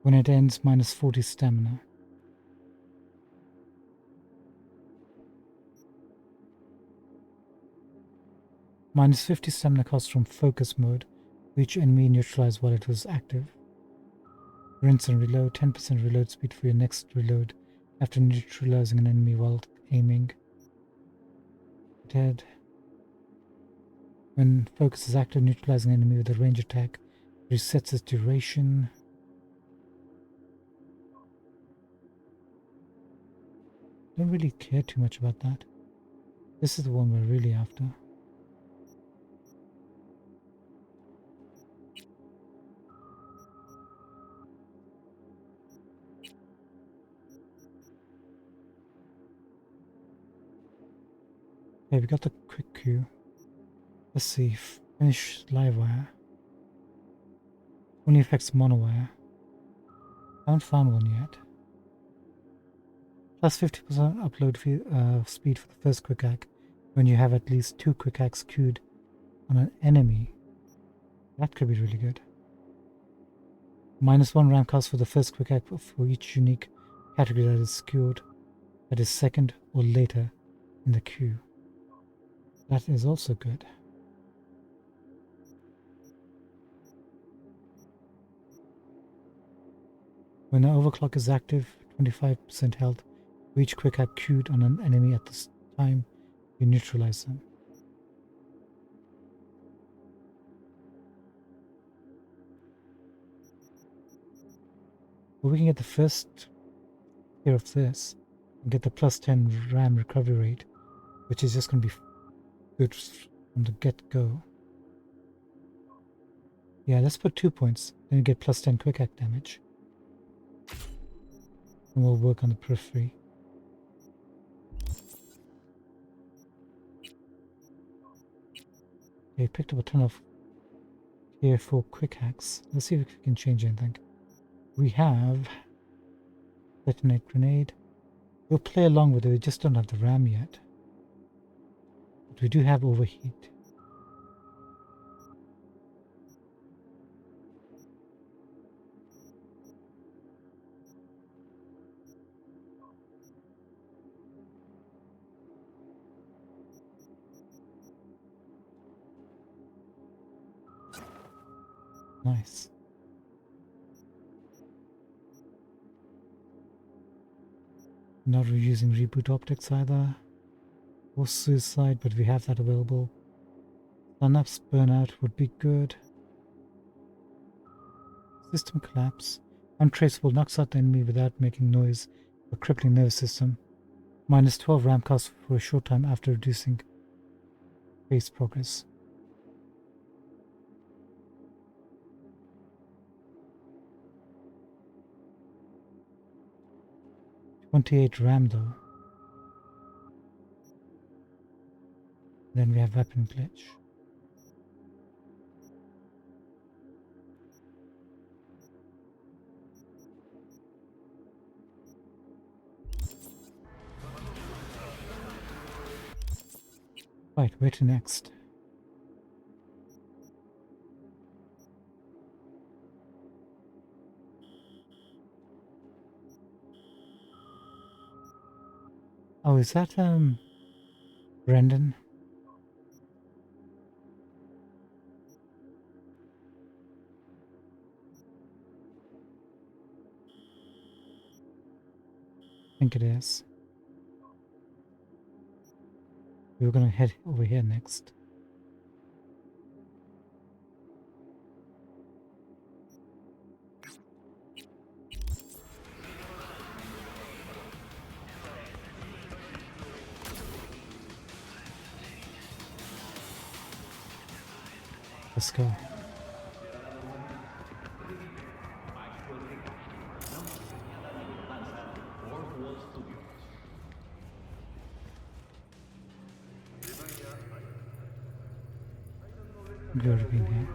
When it ends, minus 40 stamina. Minus 50 stamina cost from focus mode. Each enemy neutralized while it was active. Rinse and reload. 10% reload speed for your next reload after neutralizing an enemy while aiming. Dead. When focus is active, neutralizing an enemy with a range attack resets its duration. Don't really care too much about that. This is the one we're really after. Okay, we got the quick queue. Let's see. Finish live wire. Only affects monowire. Haven't found one yet. Plus 50% upload speed for the first quick hack when you have at least 2 quick hacks queued on an enemy. That could be really good. Minus 1 RAM cost for the first quick hack for each unique category that is queued, that is second or later in the queue. That is also good. When the overclock is active, 25% health for each quick hack queued on an enemy at this time you neutralize them. But we can get the first tier of this and get the plus 10 RAM recovery rate, which is just going to be good from the get-go. Yeah, let's put 2 points, then you get plus 10 quick hack damage. And we'll work on the periphery. Okay, picked up a ton of tier 4 quick hacks. Let's see if we can change anything. We have detonate grenade. We'll play along with it, we just don't have the RAM yet. But we do have overheat. Nice. Not reusing reboot optics either. Or suicide, but we have that available. Synapse burnout would be good. System collapse. Untraceable knocks out the enemy without making noise or crippling nervous system. Minus 12 RAM cost for a short time after reducing base progress. .28 RAM though. Then we have weapon glitch. Right, where to next? Oh, is that Brendan? I think it is. We were gonna head over here next. Let's go. We've already been here.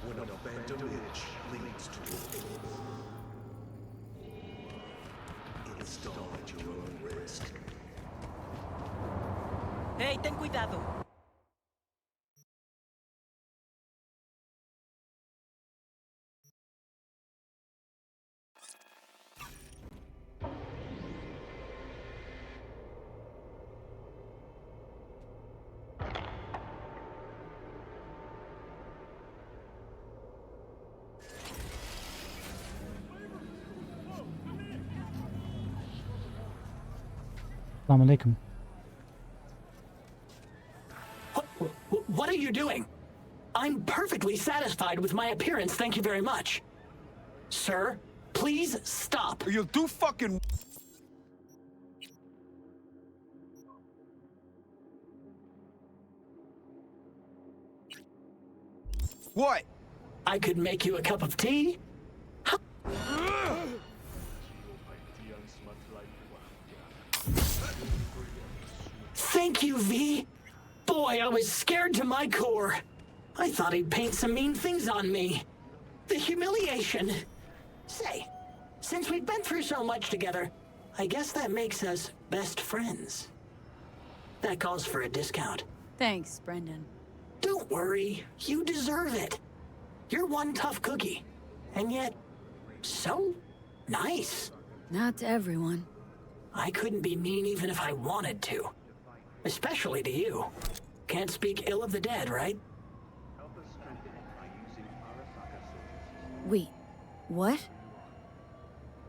When a phantom itch leads to install at your own risk. Hey, ten cuidado. Assalamu alaikum. What are you doing? I'm perfectly satisfied with my appearance, thank you very much. Sir, please stop. You're too fucking... What? I could make you a cup of tea. Thank you, V. Boy, I was scared to my core. I thought he'd paint some mean things on me. The humiliation. Say, since we've been through so much together, I guess that makes us best friends. That calls for a discount. Thanks, Brendan. Don't worry, you deserve it. You're one tough cookie, and yet so nice. Not to everyone. I couldn't be mean even if I wanted to. Especially to you. Can't speak ill of the dead, right? Wait, what?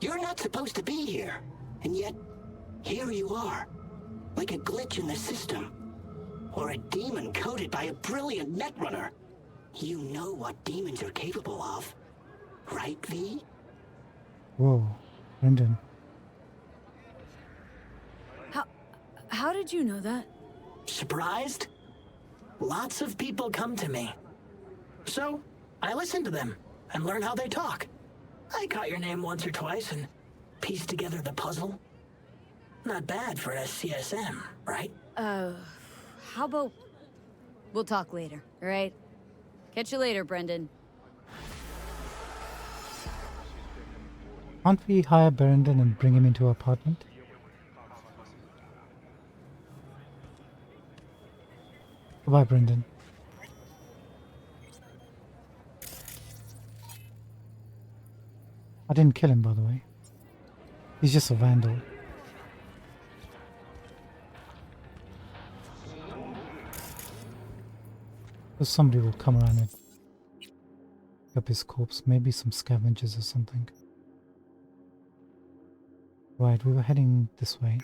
You're not supposed to be here, and yet here you are. Like a glitch in the system. Or a demon coded by a brilliant netrunner. You know what demons are capable of, right, V? Whoa, Brendan. How did you know that? Surprised? Lots of people come to me. So, I listen to them and learn how they talk. I caught your name once or twice and pieced together the puzzle. Not bad for a CSM, right? How about... We'll talk later, all right? Catch you later, Brendan. Can't we hire Brendan and bring him into our apartment? Goodbye, Brendan. I didn't kill him, by the way. He's just a vandal. So somebody will come around and pick up his corpse. Maybe some scavengers or something. Right, we were heading this way.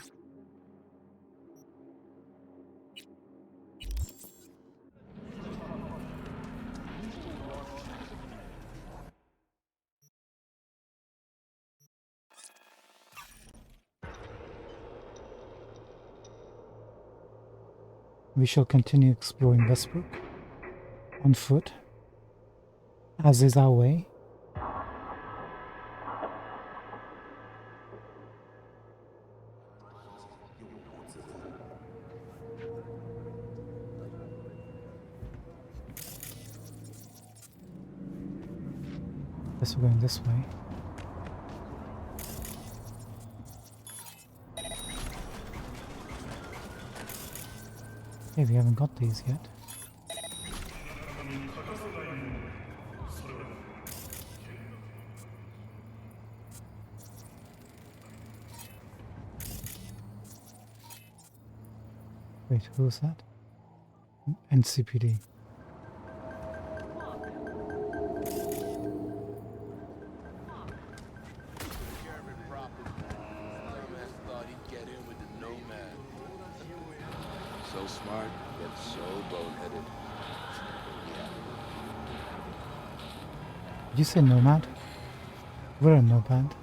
We shall continue exploring Westbrook on foot, as is our way. Guess we're going this way. Okay, we haven't got these yet. Wait, who's that? NCPD. Thought he'd get in with the Nomad. So smart, yet so boneheaded. Did you say Nomad? We're a Nomad.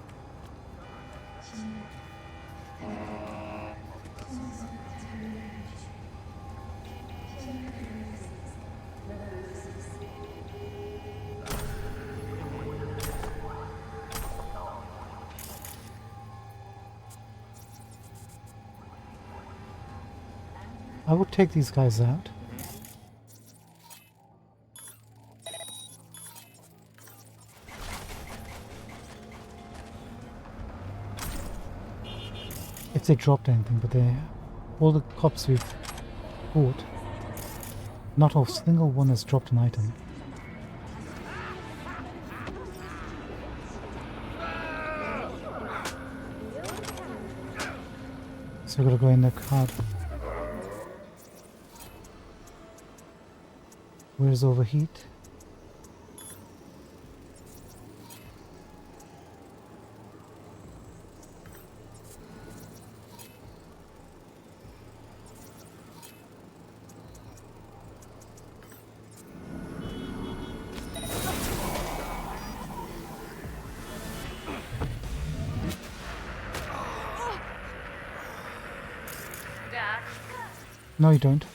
I would take these guys out. If they dropped anything, but all the cops we've fought, not a single one has dropped an item. So I gotta go in the card. Where's overheat? No, you don't.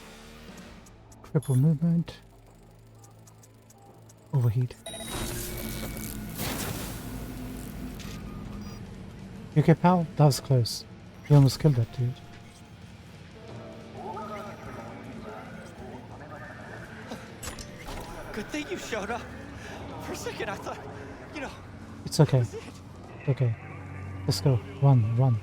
Triple movement. Overheat. You okay, pal? That was close. You almost killed that dude. Good thing you showed up. For a second, I thought, you know. It's okay. Okay. Let's go. Run, run.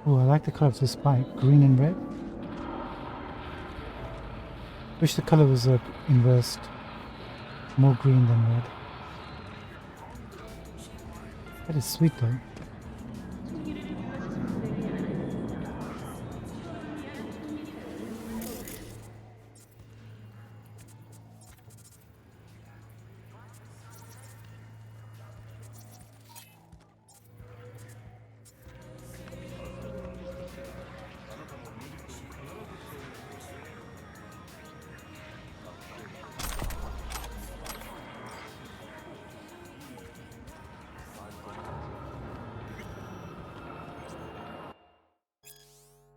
Oh, I like the color of this bike, green and red. Wish the color was inversed, more green than red. That is sweet though.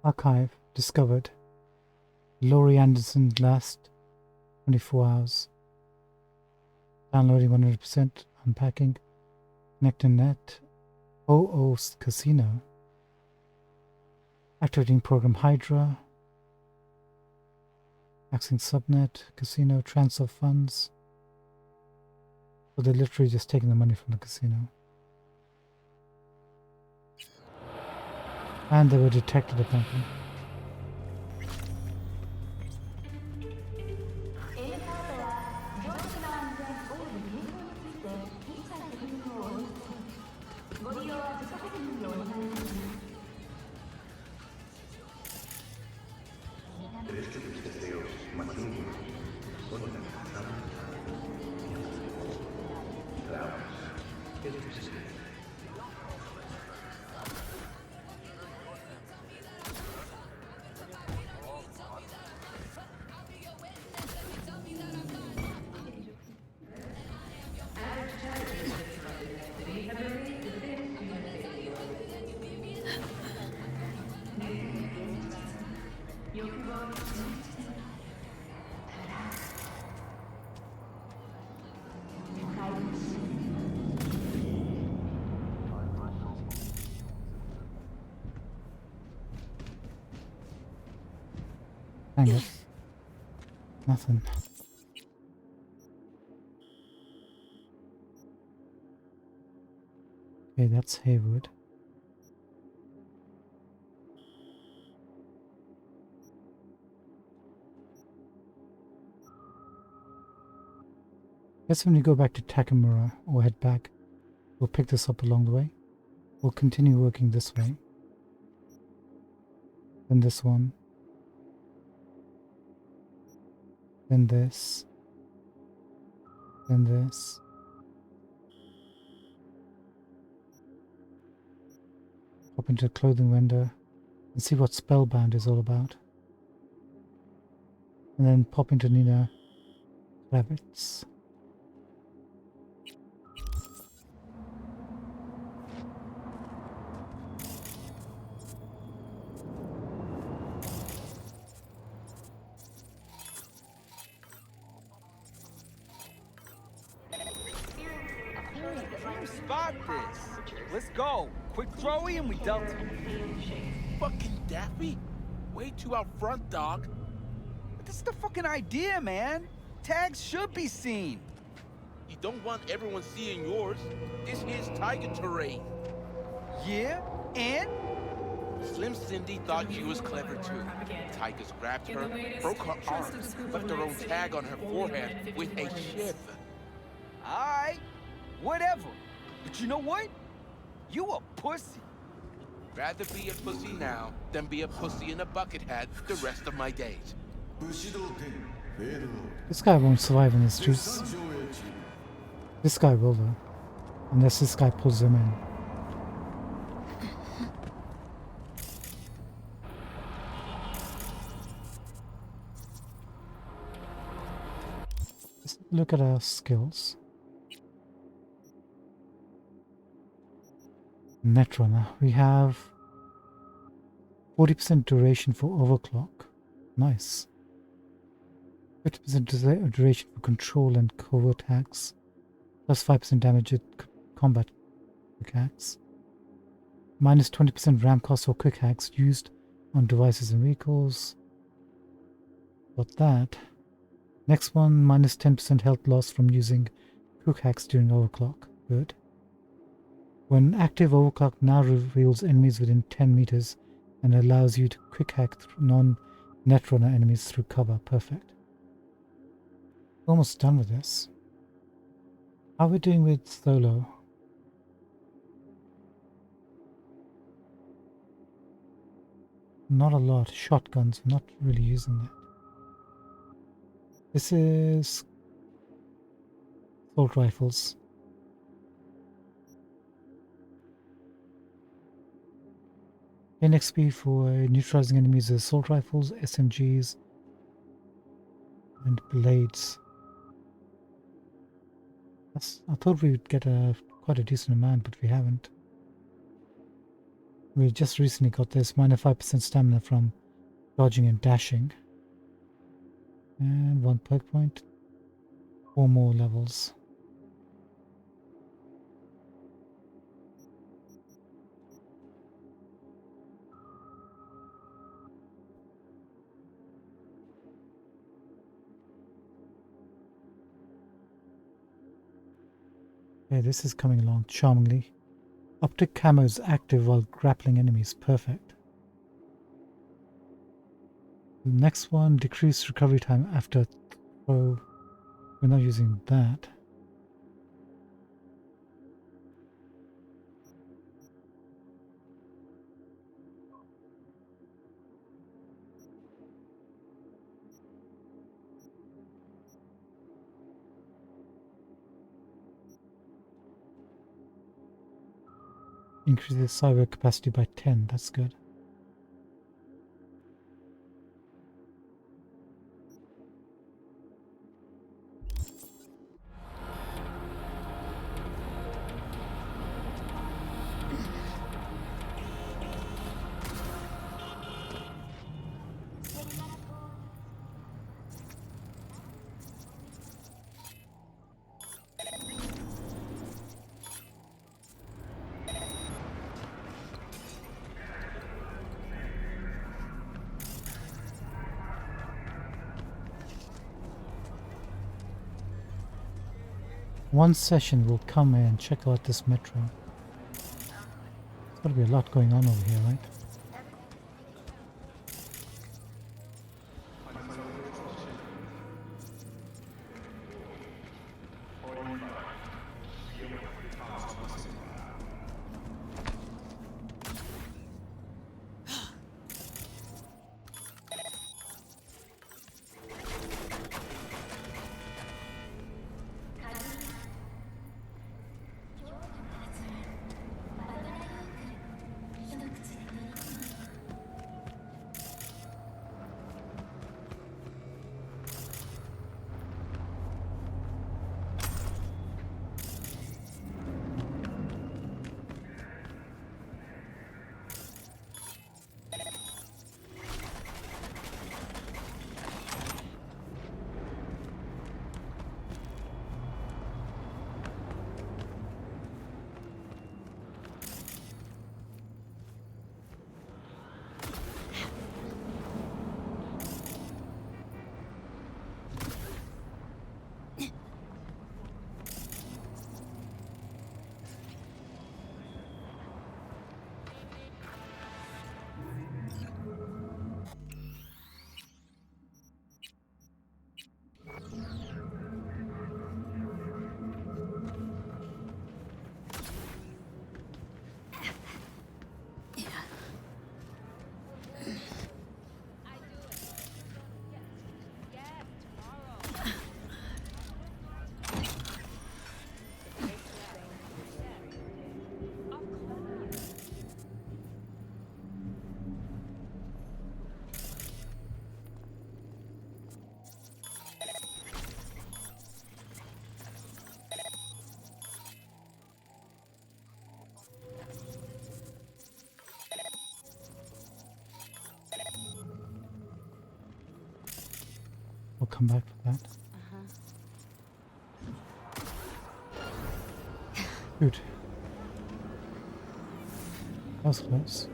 Archive discovered. Laurie Anderson last 24 hours. Downloading 100%. Unpacking. Connecting net. OO's Casino. Activating program Hydra. Accessing subnet. Casino. Transfer funds. So they're literally just taking the money from the casino. And they were detected apparently. Hang it. Nothing. Okay, that's Haywood. Guess when we go back to Takamura or head back, we'll pick this up along the way. We'll continue working this way. Then this one. Then this. Then this. Pop into a clothing vendor and see what Spellbound is all about. And then pop into Nina Rabbits. Spot this. Let's go. Quick throwy and we dealt him. Fucking Daffy. Way too out front, dog. But this is the fucking idea, man. Tags should be seen. You don't want everyone seeing yours. This is Tiger terrain. Yeah? And? Slim Cindy thought she was clever too. Tigers grabbed her, broke her arms, left her own tag on her forehead with a shiv. Alright. Whatever. But you know what? You a pussy. Rather be a pussy now than be a pussy in a bucket hat the rest of my days. This guy won't survive in the streets. This guy will though. Unless this guy pulls him in. Let's look at our skills. Netrunner. We have 40% duration for overclock. Nice. 50% duration for control and covert hacks. Plus 5% damage at combat quick hacks. Minus 20% RAM cost for quick hacks used on devices and vehicles. Got that. Next one, minus 10% health loss from using quick hacks during overclock. Good. When active, overclock now reveals enemies within 10 meters and allows you to quick hack non-Netrunner enemies through cover. Perfect. Almost done with this. How are we doing with solo? Not a lot. Shotguns, I'm not really using that. This is assault rifles. NXP for neutralizing enemies with assault rifles, SMGs, and blades. I thought we would get quite a decent amount, but we haven't. We just recently got this minus 5% stamina from dodging and dashing. And 1 perk point. 4 more levels. Okay, this is coming along charmingly. Optic camo is active while grappling enemies. Perfect. The next one, decreased recovery time after throw. We're not using that. Increases cyber capacity by 10. That's good. One session will come and check out this metro. There's got to be a lot going on over here, right? come back for that. Good. That was close.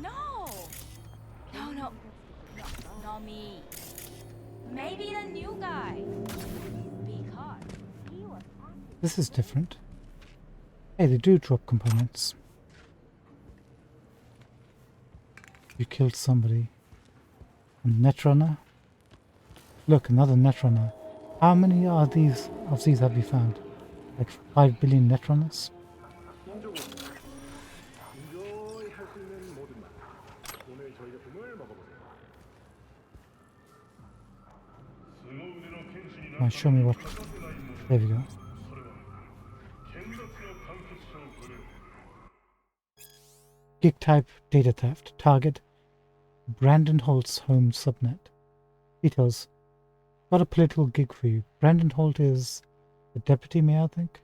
No! No, no. No, not me. Maybe the new guy. Because he was This is different. Hey, they do drop components. You killed somebody. A Netrunner? Look, another Netrunner. How many are these of these have you found? Like 5 billion Netrunners? Now show me what. There we go. Gig type data theft. Target Brandon Holt's home subnet. Details. Got a political gig for you. Brandon Holt is the deputy mayor, I think.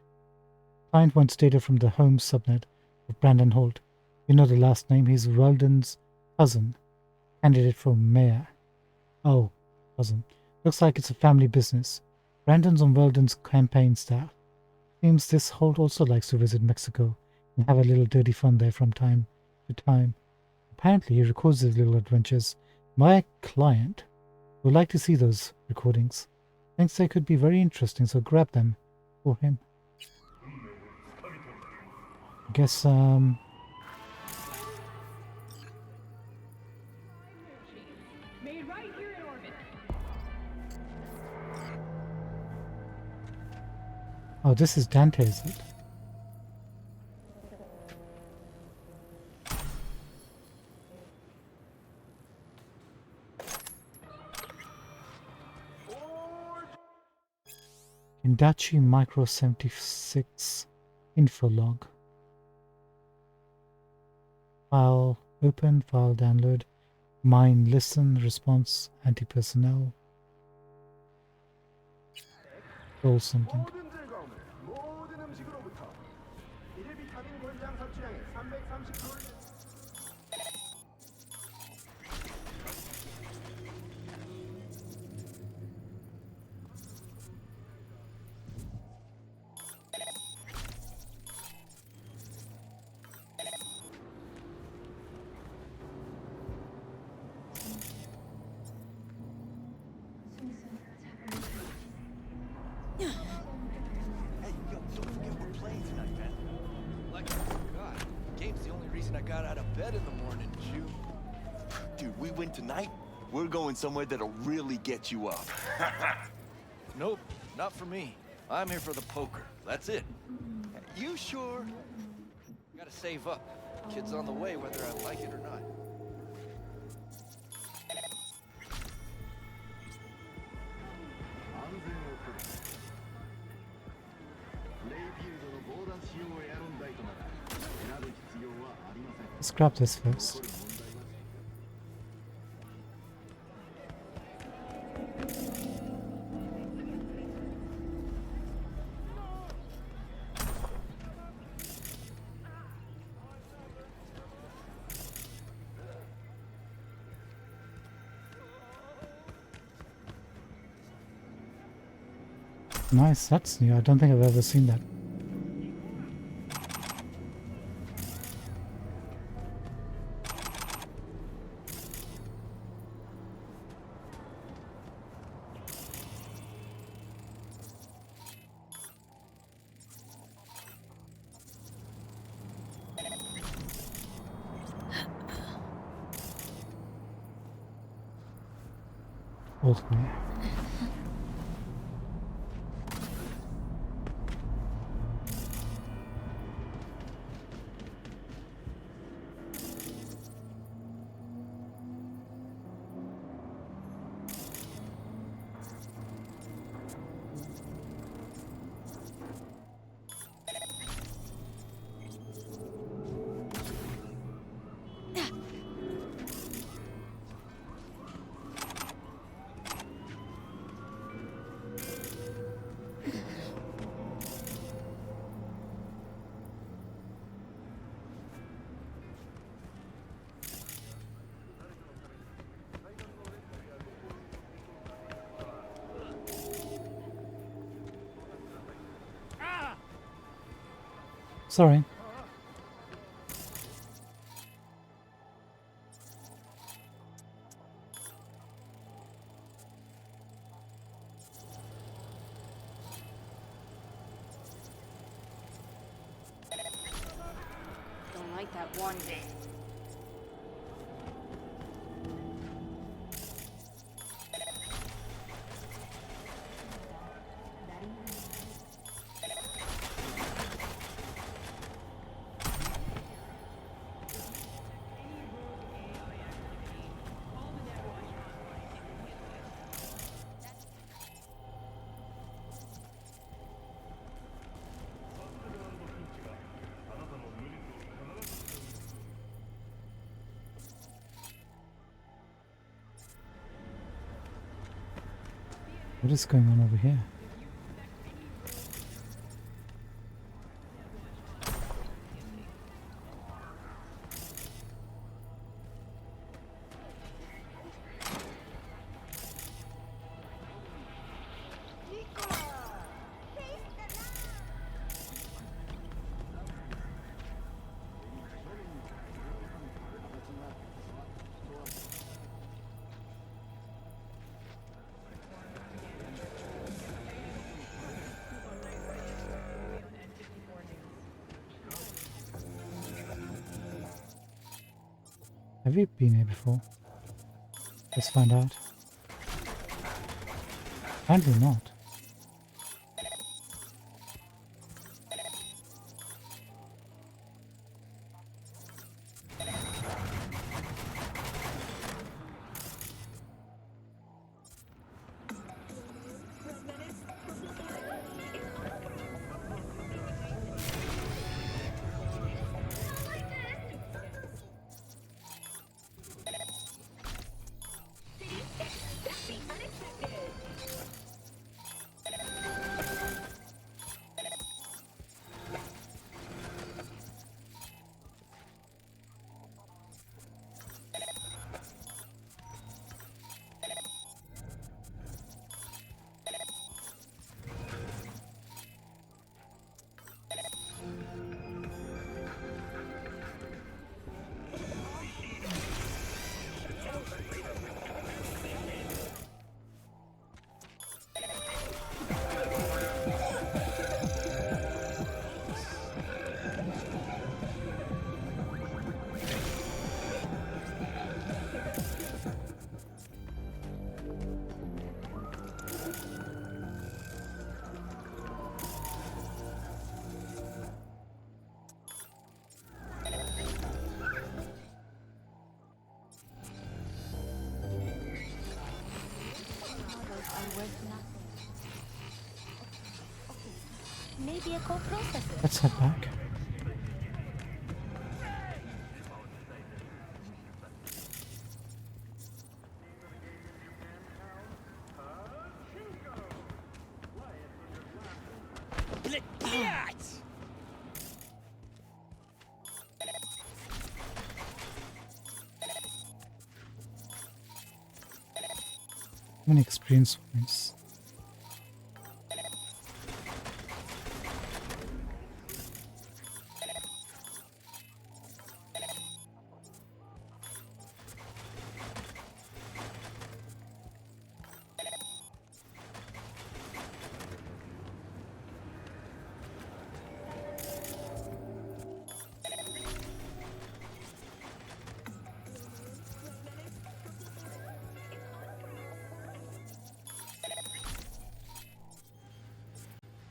Client wants data from the home subnet of Brandon Holt. You know the last name. He's Weldon's cousin. Candidate for mayor. Oh, cousin. Looks like it's a family business. Brandon's on Weldon's campaign staff. Seems this Holt also likes to visit Mexico and have a little dirty fun there from time to time. Apparently he records his little adventures. My client would like to see those recordings. Thinks they could be very interesting, so grab them for him. I guess, Made right here in orbit. oh, this is Dante, is it? Indachi Micro 76 info log. File open, file download, mine listen, response, anti-personnel. Roll something. Hey, yo, don't forget we're playing tonight, man. Like, God, game's the only reason I got out of bed in the morning, Jew. Dude, we win tonight, we're going somewhere that'll really get you up. Nope, not for me. I'm here for the poker. That's it. You sure? Gotta save up. Kid's on the way, whether I like it or not. Let's grab this first. Nice, that's new. I don't think I've ever seen that. Old way. Sorry. Don't like that one bit. What is going on over here? Have you been here before? Let's find out. Apparently not. Maybe a co-processor. Let's head back. How many experience points?